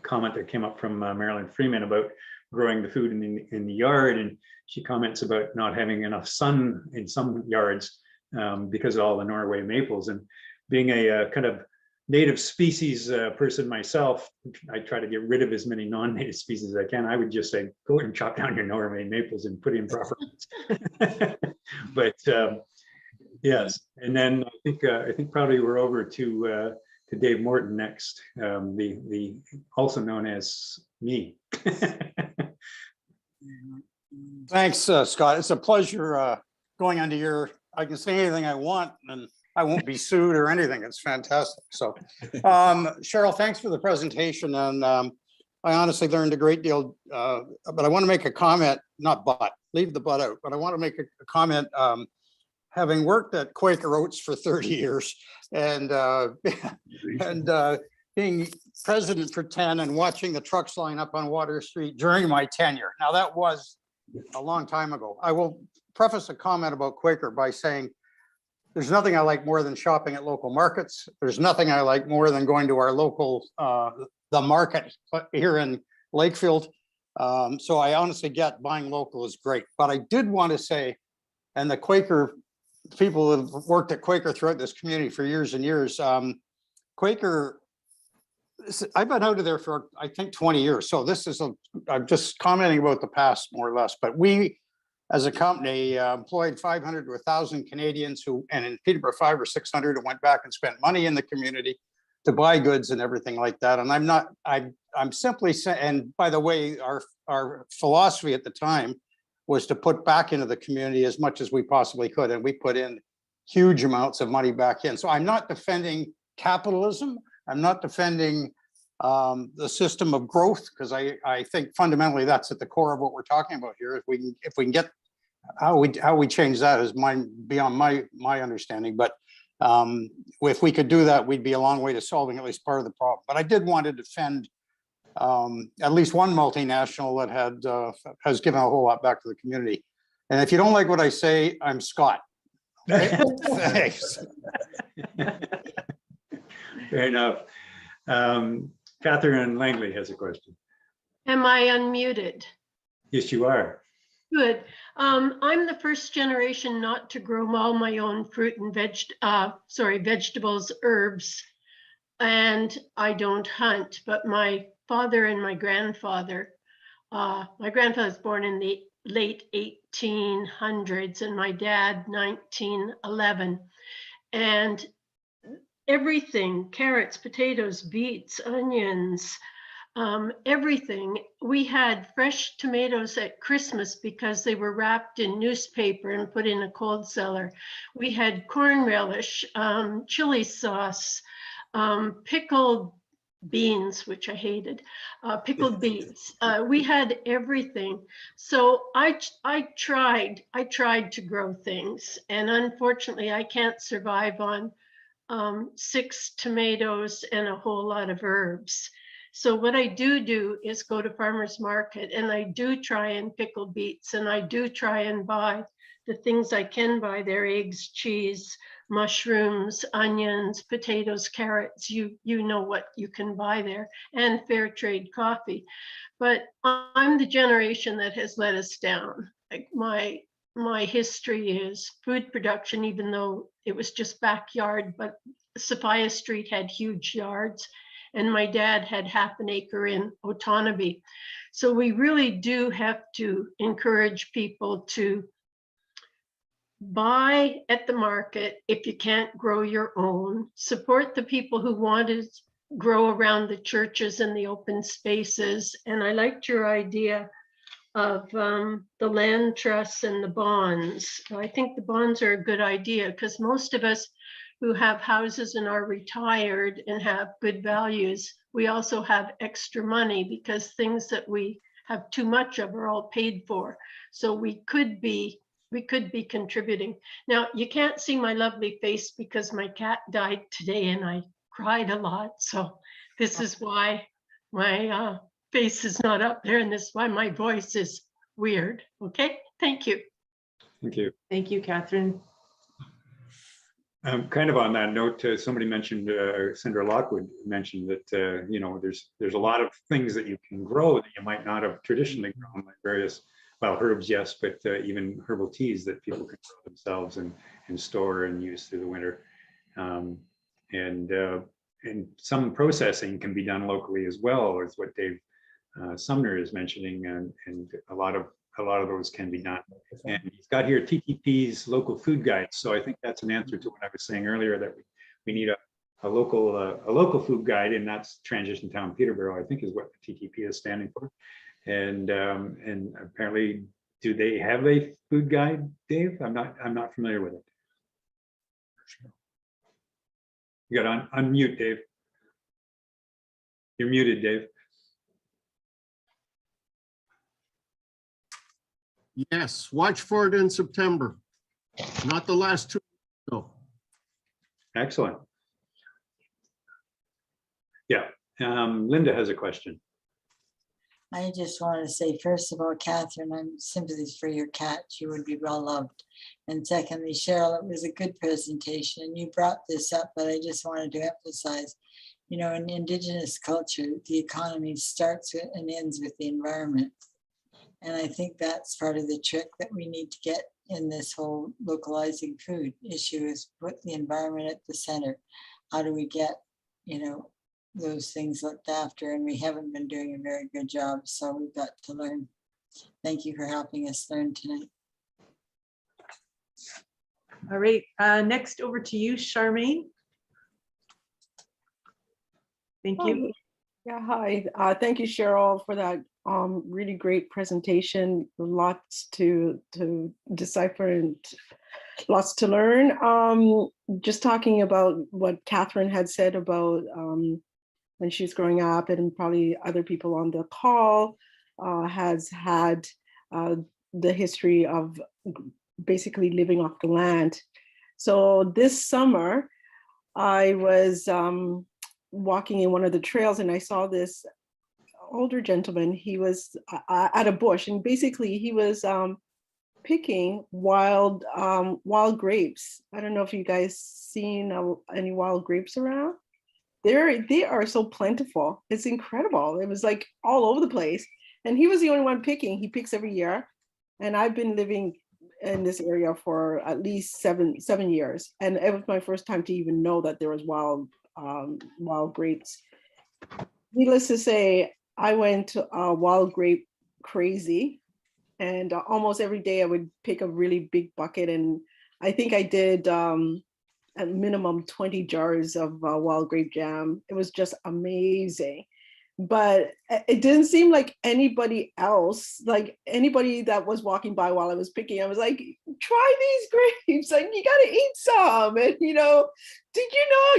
comment that came up from Marilyn Freeman about growing the food in the yard, and she comments about not having enough sun in some yards because of all the Norway maples. And being a kind of native species person myself, I try to get rid of as many non-native species as I can. I would just say, go and chop down your Norway maples and put in proper ones. But yes, and then I think probably we're over to Dave Morton next, the also known as me. Thanks, Scott. It's a pleasure going under your, I can say anything I want and I won't be sued or anything. It's fantastic. So Cheryl, thanks for the presentation. And I honestly learned a great deal, but I want to make a comment, leave the but out, but I want to make a comment. Having worked at Quaker Oats for 30 years and being president for 10 and watching the trucks line up on Water Street during my tenure. Now that was a long time ago. I will preface a comment about Quaker by saying there's nothing I like more than shopping at local markets. There's nothing I like more than going to our local, the market here in Lakefield. So I honestly get buying local is great, but I did want to say, and the Quaker people who have worked at Quaker throughout this community for years and years, Quaker, I've been out of there for, I think, 20 years. So this is, I'm just commenting about the past more or less, but we, as a company, employed 500 to 1,000 Canadians who, and in Peterborough, 500 or 600 who went back and spent money in the community to buy goods and everything like that. And I'm simply saying, and by the way, our philosophy at the time was to put back into the community as much as we possibly could. And we put in huge amounts of money back in. So I'm not defending capitalism. I'm not defending the system of growth, because I think fundamentally that's at the core of what we're talking about here. If we can get how we change that is beyond my understanding. But if we could do that, we'd be a long way to solving at least part of the problem. But I did want to defend at least one multinational that has given a whole lot back to the community. And if you don't like what I say, I'm Scott. Okay? Thanks. Fair enough. Catherine Langley has a question. Am I unmuted? Yes, you are. Good. I'm the first generation not to grow all my own fruit and vegetables, herbs, and I don't hunt, but my father and my grandfather was born in the late 1800s and my dad 1911. And everything, carrots, potatoes, beets, onions, everything. We had fresh tomatoes at Christmas because they were wrapped in newspaper and put in a cold cellar. We had corn relish, chili sauce, pickled beans, which I hated, pickled beets. We had everything. So I tried to grow things, and unfortunately I can't survive on 6 tomatoes and a whole lot of herbs. So what I do is go to farmer's market, and I do try and pickle beets, and I do try and buy the things I can buy there: eggs, cheese, mushrooms, onions, potatoes, carrots. You know what you can buy there, and fair trade coffee. But I'm the generation that has let us down. Like my history is food production, even though it was just backyard, but Sophia Street had huge yards, and my dad had half an acre in Otonabee. So we really do have to encourage people to buy at the market if you can't grow your own. Support the people who want to grow around the churches and the open spaces. And I liked your idea of the land trusts and the bonds. I think the bonds are a good idea, because most of us who have houses and are retired and have good values, we also have extra money because things that we have too much of are all paid for. So we could be contributing. Now, you can't see my lovely face because my cat died today and I cried a lot. So this is why my face is not up there, and this is why my voice is weird. Okay, thank you. Thank you. Thank you, Catherine. Kind of on that note, somebody mentioned, Senator Lockwood mentioned that, you know, there's a lot of things that you can grow that you might not have traditionally grown, like various, well, herbs, yes, but even herbal teas that people can grow themselves and store and use through the winter. And some processing can be done locally as well, is what Dave Sumner is mentioning, and a lot of those can be done. And he's got here TTP's local food guide. So I think that's an answer to what I was saying earlier, that we need a local food guide, and that's Transition Town Peterborough, I think is what the TTP is standing for. And apparently, do they have a food guide, Dave? I'm not familiar with it. You got to unmute, Dave. You're muted, Dave. Yes, watch for it in September. Not the last 2. No. Excellent. Yeah, Linda has a question. I just want to say, first of all, Catherine, I'm sympathies for your cat. She would be well loved. And secondly, Cheryl, it was a good presentation. And you brought this up, but I just wanted to emphasize, you know, in Indigenous culture, the economy starts with and ends with the environment. And I think that's part of the trick that we need to get in this whole localizing food issue, is put the environment at the center. How do we get, you know, those things looked after? And we haven't been doing a very good job, so we've got to learn. Thank you for helping us learn tonight. All right, next over to you, Charmaine. Thank you. Yeah, hi. Thank you, Cheryl, for that really great presentation. Lots to decipher and lots to learn. Just talking about what Catherine had said about when she was growing up, and probably other people on the call has had the history of basically living off the land. So this summer, I was walking in one of the trails and I saw this older gentleman. He was at a bush, and basically he was picking wild grapes. I don't know if you guys seen any wild grapes around. They are so plentiful. It's incredible. It was like all over the place. And he was the only one picking. He picks every year. And I've been living in this area for at least seven years. And it was my first time to even know that there was wild grapes. Needless to say, I went wild grape crazy. And almost every day I would pick a really big bucket. And I think I did at minimum 20 jars of wild grape jam. It was just amazing. But it didn't seem like anybody else, like anybody that was walking by while I was picking, I was like, try these grapes, like you gotta eat some. And did you know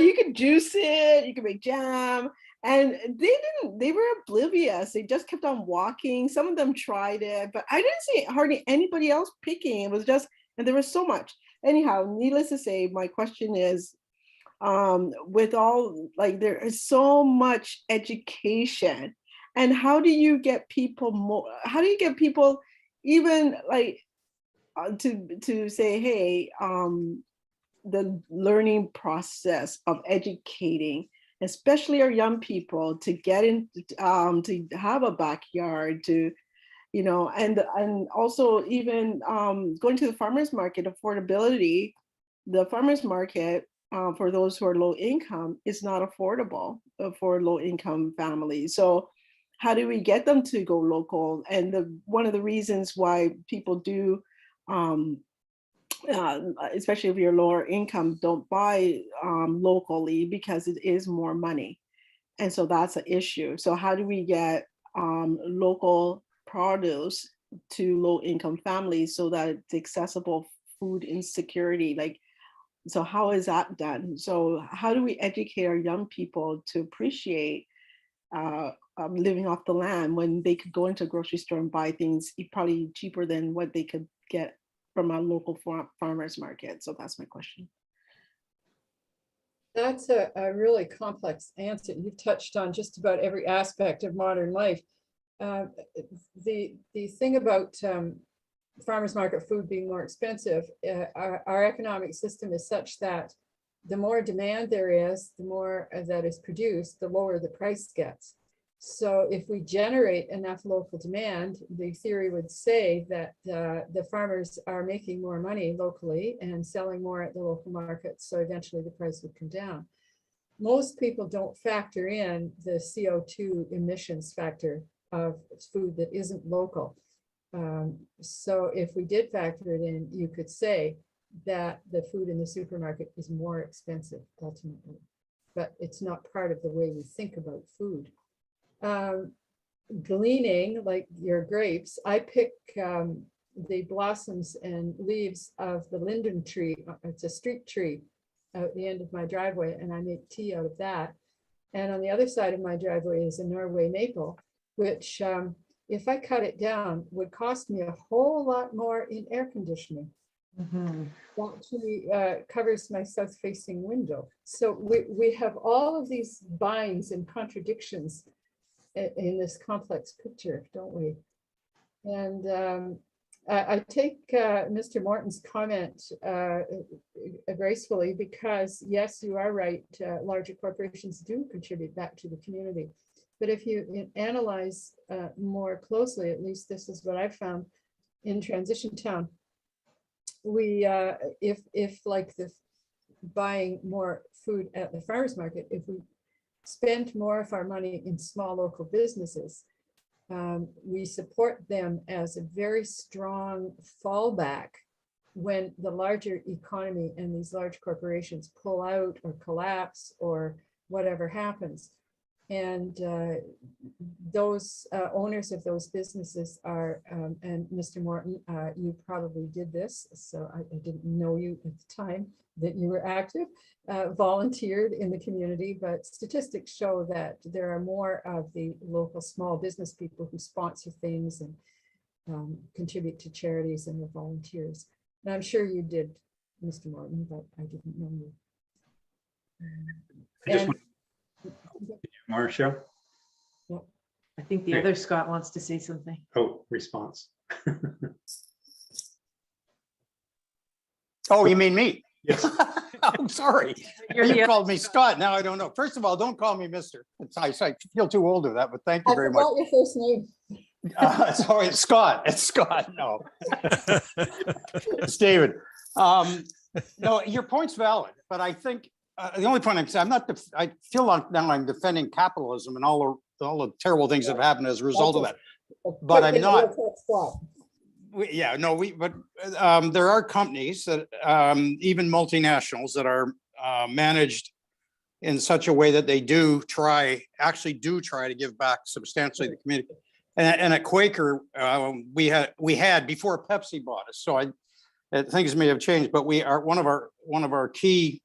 you could juice it, you can make jam? And they were oblivious. They just kept on walking. Some of them tried it, but I didn't see hardly anybody else picking. It was just, and there was so much. Anyhow, needless to say, my question is, with all, like, there is so much education, and how do you get people more, how do you get people even like to say, hey, the learning process of educating, especially our young people, to get in, to have a backyard, to and also even going to the farmers market, affordability. The farmers market, for those who are low income, is not affordable for low income families. So how do we get them to go local? And one of the reasons why people do, especially if you're lower income, don't buy locally, because it is more money. And so that's an issue. So how do we get local produce to low income families so that it's accessible food insecurity? Like, so how is that done? So how do we educate our young people to appreciate living off the land when they could go into a grocery store and buy things probably cheaper than what they could get from a local farmers market? So that's my question. That's a really complex answer. You've touched on just about every aspect of modern life. The thing about farmers market food being more expensive, our economic system is such that the more demand there is, the more that is produced, the lower the price gets. So if we generate enough local demand, the theory would say that the farmers are making more money locally and selling more at the local markets. So eventually the price would come down. Most people don't factor in the CO2 emissions factor of food that isn't local. So if we did factor it in, you could say that the food in the supermarket is more expensive ultimately, but it's not part of the way we think about food. Gleaning, like your grapes, I pick the blossoms and leaves of the linden tree. It's a street tree at the end of my driveway, and I make tea out of that. And on the other side of my driveway is a Norway maple, which if I cut it down would cost me a whole lot more in air conditioning. That actually covers my south-facing window. So we have all of these binds and contradictions in this complex picture, don't we? And I take Mr. Morton's comment gracefully, because yes, you are right, larger corporations do contribute back to the community. But if you analyze more closely, at least this is what I've found in Transition Town, we, if like the buying more food at the farmers market, if we spend more of our money in small local businesses, we support them as a very strong fallback when the larger economy and these large corporations pull out or collapse or whatever happens. And those owners of those businesses are, and Mr. Morton, you probably did this, so I didn't know you at the time that you were active, volunteered in the community, but statistics show that there are more of the local small business people who sponsor things and contribute to charities and are volunteers. And I'm sure you did, Mr. Morton, but I didn't know you. Marcia? I think the other Scott wants to say something. Oh, response. Oh, you mean me? Yes. I'm sorry. You called me Scott. Now I don't know. First of all, don't call me Mr. I feel too old for that, but thank you very much. Your first name. Sorry, it's Scott. It's Scott. No, it's David. No, your point's valid, but I think the only point I'm saying, I feel like now I'm defending capitalism and all the terrible things that have happened as a result of that. But I'm not. But there are companies that even multinationals that are managed in such a way that they actually do try to give back substantially to the community. And at Quaker, we had before Pepsi bought us. So things may have changed, but we are one of our key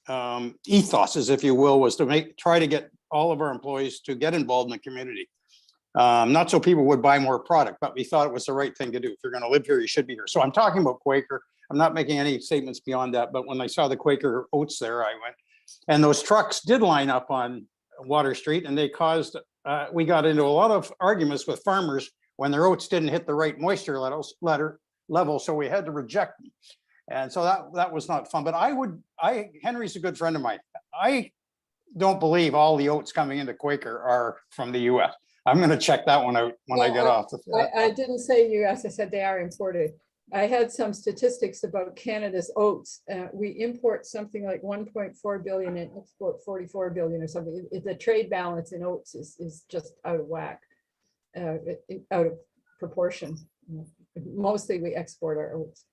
ethoses, if you will, was to try to get all of our employees to get involved in the community. Not so people would buy more product, but we thought it was the right thing to do. If you're going to live here, you should be here. So I'm talking about Quaker. I'm not making any statements beyond that, but when I saw the Quaker oats there, I went, and those trucks did line up on Water Street, and they caused, we got into a lot of arguments with farmers when their oats didn't hit the right moisture level, so we had to reject them. And so that was not fun, but Henry's a good friend of mine. I don't believe all the oats coming into Quaker are from the US. I'm going to check that one out when I get off. I didn't say US, I said they are imported. I had some statistics about Canada's oats. We import something like 1.4 billion and export 44 billion or something. The trade balance in oats is just out of whack, out of proportion. Mostly we export our oats.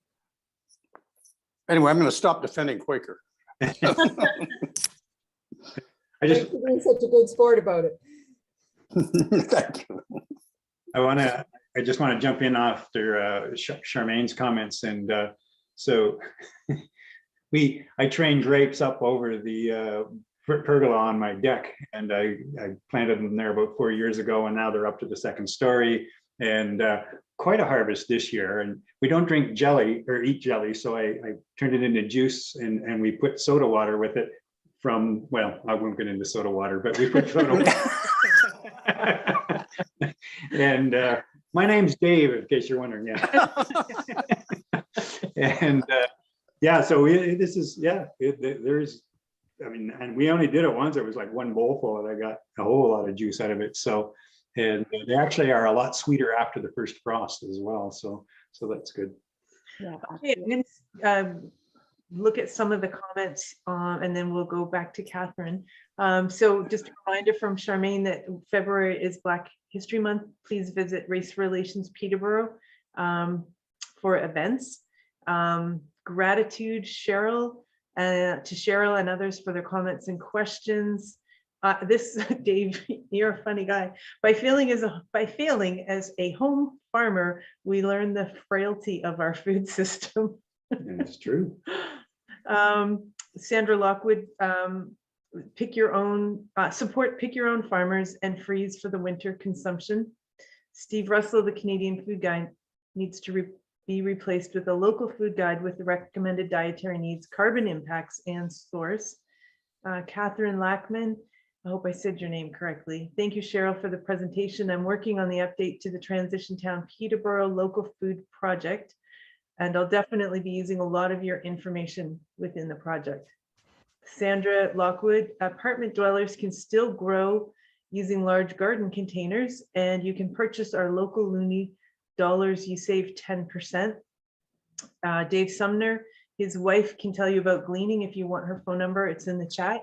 Anyway, I'm going to stop defending Quaker. Thanks for being such a good sport about it. Thank you. I just want to jump in after Charmaine's comments, and so I trained grapes up over the pergola on my deck, and I planted them there about 4 years ago, and now they're up to the second story, and quite a harvest this year. And we don't drink jelly or eat jelly, so I turned it into juice, and we put soda water with it from, well, I won't get into soda water, but we put soda water. And my name's Dave, in case you're wondering. Yeah. And yeah, so there's, I mean, and we only did it once. It was like one bowlful, and I got a whole lot of juice out of it. So, and they actually are a lot sweeter after the first frost as well. So that's good. Yeah. Okay, I'm gonna look at some of the comments, and then we'll go back to Catherine. So just a reminder from Charmaine that February is Black History Month. Please visit Race Relations Peterborough for events. Gratitude, Cheryl, to Cheryl and others for their comments and questions. Dave, you're a funny guy. By failing as a home farmer, we learn the frailty of our food system. That's true. Sandra Lockwood, pick your own farmers and freeze for the winter consumption. Steve Russell, the Canadian food guide, needs to be replaced with a local food guide with the recommended dietary needs, carbon impacts, and source. Catherine Lackman, I hope I said your name correctly. Thank you, Cheryl, for the presentation. I'm working on the update to the Transition Town Peterborough Local Food Project, and I'll definitely be using a lot of your information within the project. Sandra Lockwood, apartment dwellers can still grow using large garden containers, and you can purchase our local Looney dollars. You save 10%. Dave Sumner, his wife can tell you about gleaning if you want her phone number. It's in the chat.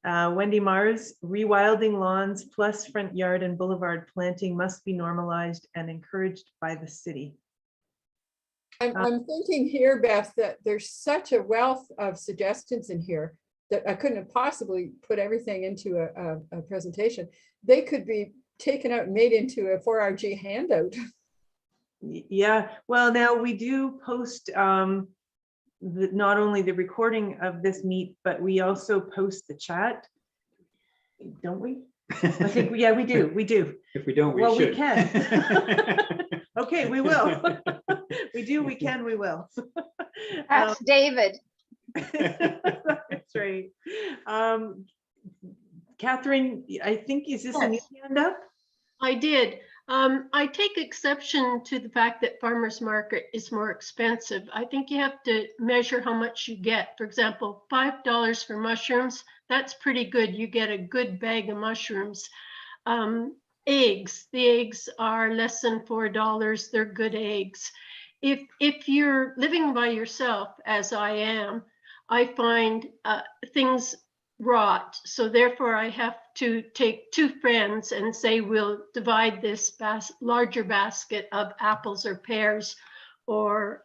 Wendy Mars, rewilding lawns plus front yard and boulevard planting must be normalized and encouraged by the city. I'm thinking here, Beth, that there's such a wealth of suggestions in here that I couldn't have possibly put everything into a presentation. They could be taken out and made into a 4RG handout. Yeah, well, now we do post not only the recording of this meet, but we also post the chat, don't we? I think, yeah, we do. If we don't, well, should. we can. Okay, we will. We do, we can, we will. That's David. That's right. Catherine, I think, is this a new hand up? I did. I take exception to the fact that farmers market is more expensive. I think you have to measure how much you get. For example, $5 for mushrooms, that's pretty good. You get a good bag of mushrooms. Eggs, the eggs are less than $4. They're good eggs. If you're living by yourself, as I am, I find things rot. So therefore I have to take two friends and say, we'll divide this larger basket of apples or pears or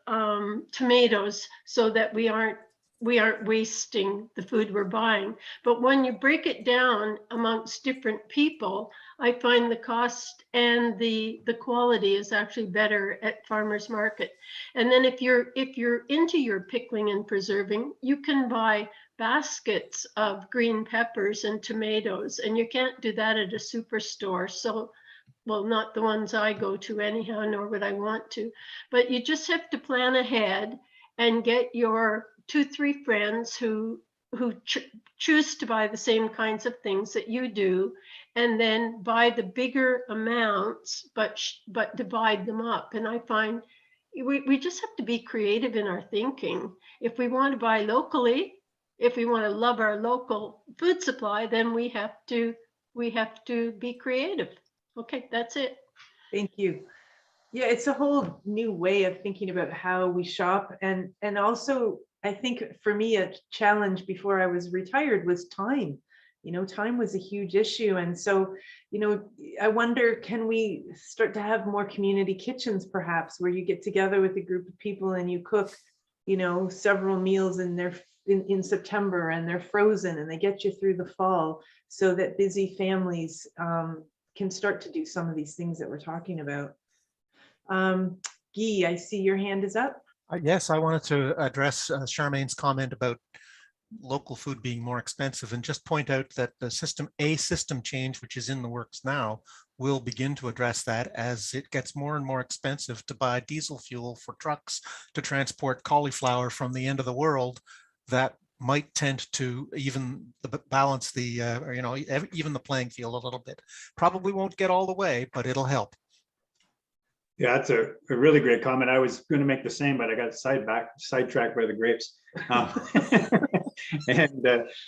tomatoes so that we aren't we aren't wasting the food we're buying. But when you break it down amongst different people, I find the cost and the quality is actually better at farmers market. And then if you're into your pickling and preserving, you can buy baskets of green peppers and tomatoes, and you can't do that at a superstore. So, well, not the ones I go to anyhow, nor would I want to, but you just have to plan ahead and get your 2-3 friends who choose to buy the same kinds of things that you do, and then buy the bigger amounts, but divide them up. And I find we just have to be creative in our thinking. If we want to buy locally, if we want to love our local food supply, then we have to be creative. Okay, that's it. Thank you. Yeah, it's a whole new way of thinking about how we shop. And also, I think for me, a challenge before I was retired was time. You know, time was a huge issue. And so, you know, I wonder, can we start to have more community kitchens perhaps, where you get together with a group of people and you cook, you know, several meals in September, and they're frozen and they get you through the fall, so that busy families can start to do some of these things that we're talking about. Guy, I see your hand is up. Yes, I wanted to address Charmaine's comment about local food being more expensive, and just point out that the system change, which is in the works now, will begin to address that as it gets more and more expensive to buy diesel fuel for trucks to transport cauliflower from the end of the world. That might tend to balance the, even the playing field a little bit. Probably won't get all the way, but it'll help. Yeah, that's a really great comment. I was going to make the same, but I got sidetracked by the grapes.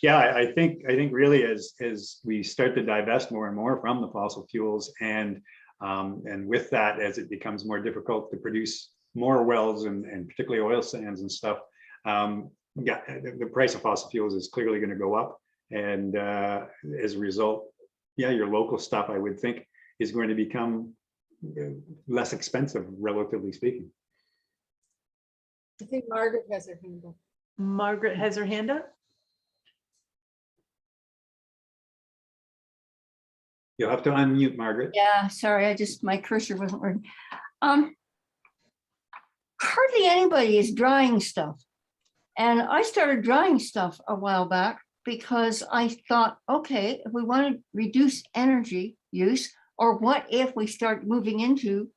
Yeah, I think really as we start to divest more and more from the fossil fuels, and with that, as it becomes more difficult to produce more wells and particularly oil sands and stuff, yeah, the price of fossil fuels is clearly going to go up, and as a result, yeah, your local stuff, I would think, is going to become less expensive, relatively speaking. I think Margaret has her hand up. Margaret has her hand up. You'll have to unmute, Margaret. Yeah, sorry, my cursor wasn't working. Hardly anybody is drying stuff. And I started drying stuff a while back because I thought, okay, if we want to reduce energy use, or what if we start moving into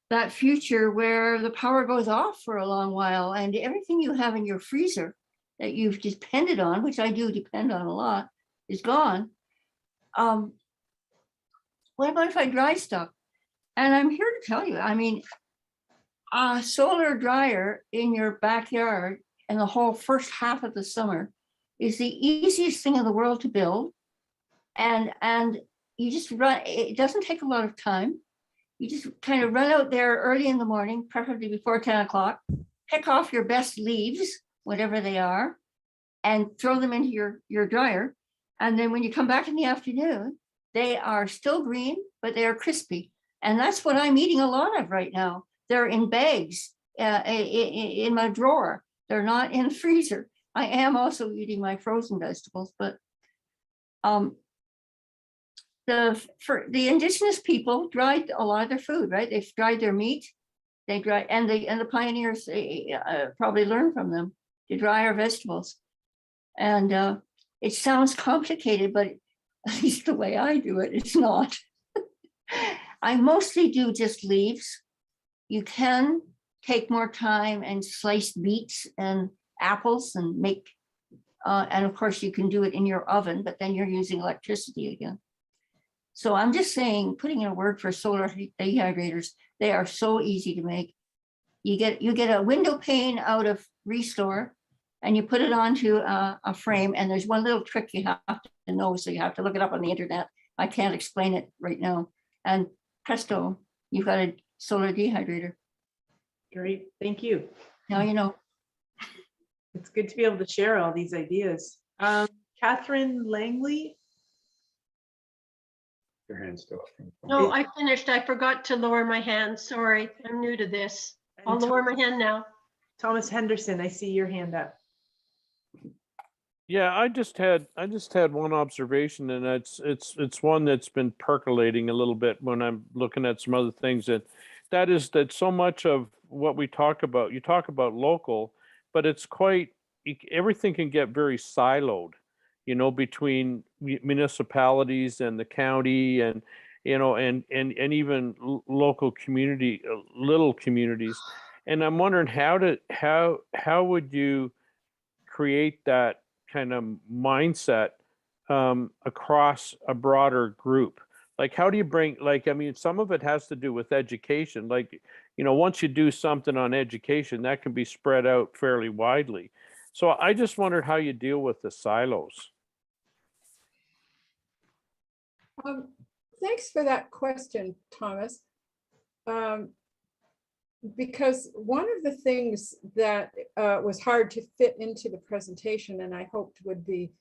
that future where the power goes off for a long while and everything you have in your freezer that you've depended on, which I do depend on a lot, is gone. What about if I dry stuff? And I'm here to tell you, I mean, a solar dryer in your backyard in the whole first half of the summer is the easiest thing in the world to build. And you just run, it doesn't take a lot of time. You just kind of run out there early in the morning, preferably before 10 o'clock, pick off your best leaves, whatever they are, and throw them into your dryer. And then when you come back in the afternoon, they are still green, but they are crispy. And that's what I'm eating a lot of right now. They're in bags in my drawer. They're not in the freezer. I am also eating my frozen vegetables, but the indigenous people dried a lot of their food, right? They've dried their meat, they dried, and the pioneers probably learned from them to dry our vegetables. And it sounds complicated, but at least the way I do it, it's not. I mostly do just leaves. You can take more time and slice beets and apples and make, and of course you can do it in your oven, but then you're using electricity again. So I'm just saying, putting in a word for solar dehydrators, they are so easy to make. You get a window pane out of Restore and you put it onto a frame, and there's one little trick you have to know, so you have to look it up on the internet. I can't explain it right now. And presto, you've got a solar dehydrator. Great, thank you. Now you know. It's good to be able to share all these ideas. Catherine Langley. Your hand's still up. No, I finished. I forgot to lower my hand. Sorry, I'm new to this. I'll lower my hand now. Thomas Henderson, I see your hand up. Yeah, I just had one observation, and it's one that's been percolating a little bit when I'm looking at some other things, and that is that so much of what we talk about, you talk about local, but it's quite everything can get very siloed, between municipalities and the county, and and even local community, little communities, and I'm wondering how would you create that kind of mindset across a broader group? Like, how do you bring, like, I mean, some of it has to do with education. Like, once you do something on education, that can be spread out fairly widely. So I just wondered how you deal with the silos. Thanks for that question, Thomas. Because one of the things that was hard to fit into the presentation, and I hoped would be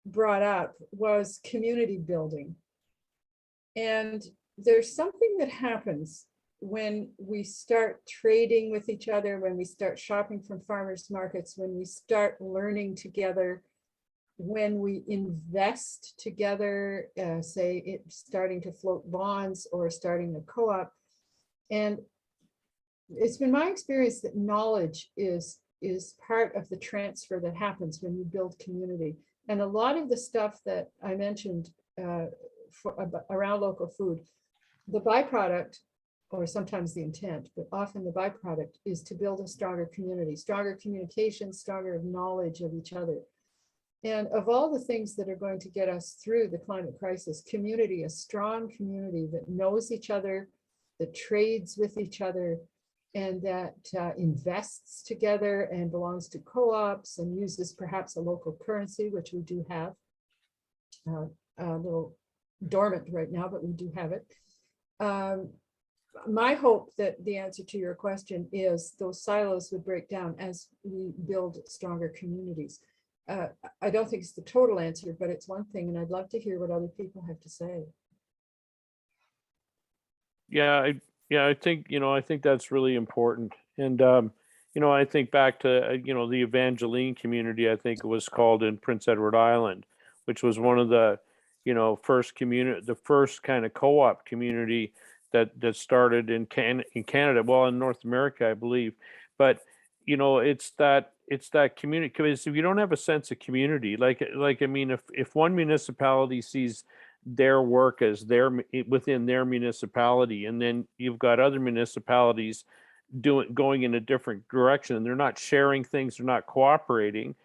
brought up, was community building. And there's something that happens when we start trading with each other, when we start shopping from farmers markets, when we start learning together, when we invest together, say starting to float bonds or starting a co-op. And it's been my experience that knowledge is part of the transfer that happens when you build community. And a lot of the stuff that I mentioned around local food, the byproduct, or sometimes the intent, but often the byproduct, is to build a stronger community, stronger communication, stronger knowledge of each other. And of all the things that are going to get us through the climate crisis, community, a strong community that knows each other, that trades with each other, and that invests together and belongs to co-ops and uses perhaps a local currency, which we do have, a little dormant right now, but we do have it. My hope that the answer to your question is those silos would break down as we build stronger communities. I don't think it's the total answer, but it's one thing, and I'd love to hear what other people have to say. Yeah, I think that's really important. And I think back to the Evangeline community, I think it was called, in Prince Edward Island, which was one of the first community, the first kind of co-op community that started in Canada, well, in North America, I believe. But it's that community, because if you don't have a sense of community, like I mean, if one municipality sees their work as within their municipality, and then you've got other municipalities going in a different direction, and they're not sharing things, they're not cooperating,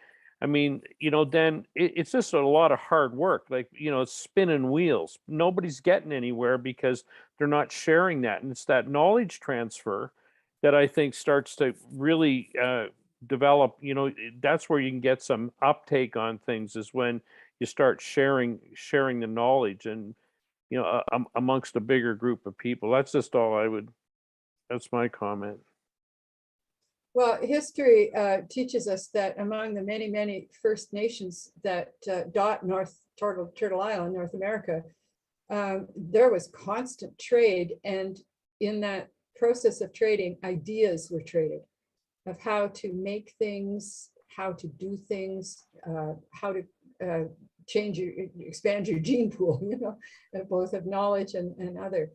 I mean, then it's just a lot of hard work, like, it's spinning wheels. Nobody's getting anywhere because they're not sharing that. And it's that knowledge transfer that I think starts to really develop. That's where you can get some uptake on things, is when you start sharing the knowledge, and amongst a bigger group of people. That's just all that's my comment. Well, history teaches us that among the many, many First Nations that dot Turtle Island, North America, there was constant trade. And in that process of trading, ideas were traded of how to make things, how to do things, how to expand your gene pool, both of knowledge and other.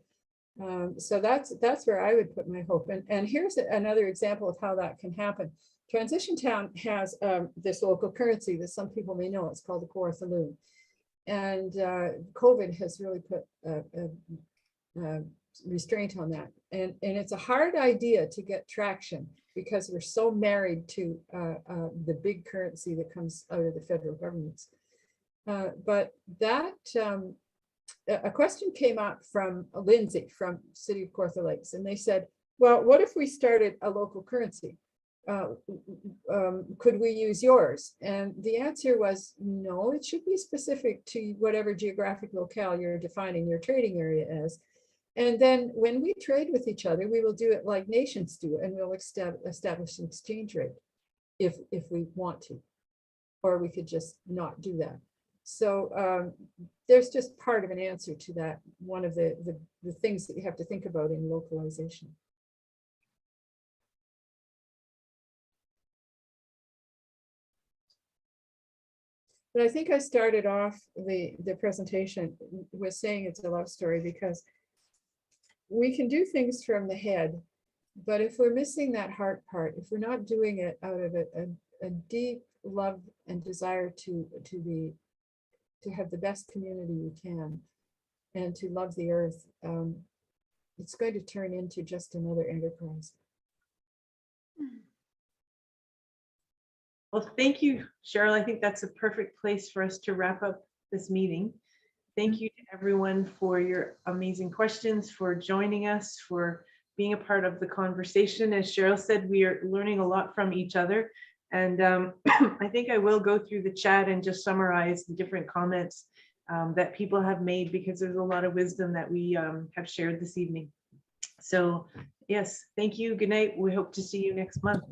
So that's where I would put my hope. And here's another example of how that can happen. Transition Town has this local currency that some people may know. It's called the Kawartha. And COVID has really put a restraint on that. And it's a hard idea to get traction, because we're so married to the big currency that comes out of the federal governments. But that a question came up from Lindsay from City of Kawartha Lakes, and they said, well, what if we started a local currency? Could we use yours? And the answer was no, it should be specific to whatever geographic locale you're defining your trading area as. And then when we trade with each other, we will do it like nations do, and we'll establish an exchange rate if we want to, or we could just not do that. So there's just part of an answer to that, one of the things that you have to think about in localization. But I think I started off the presentation with saying it's a love story because we can do things from the head, but if we're missing that heart part, if we're not doing it out of a deep love and desire to have the best community we can and to love the earth, it's going to turn into just another enterprise. Well, thank you, Cheryl. I think that's a perfect place for us to wrap up this meeting. Thank you to everyone for your amazing questions, for joining us, for being a part of the conversation. As Cheryl said, we are learning a lot from each other. And I think I will go through the chat and just summarize the different comments that people have made, because there's a lot of wisdom that we have shared this evening. So yes, thank you. Good night. We hope to see you next month.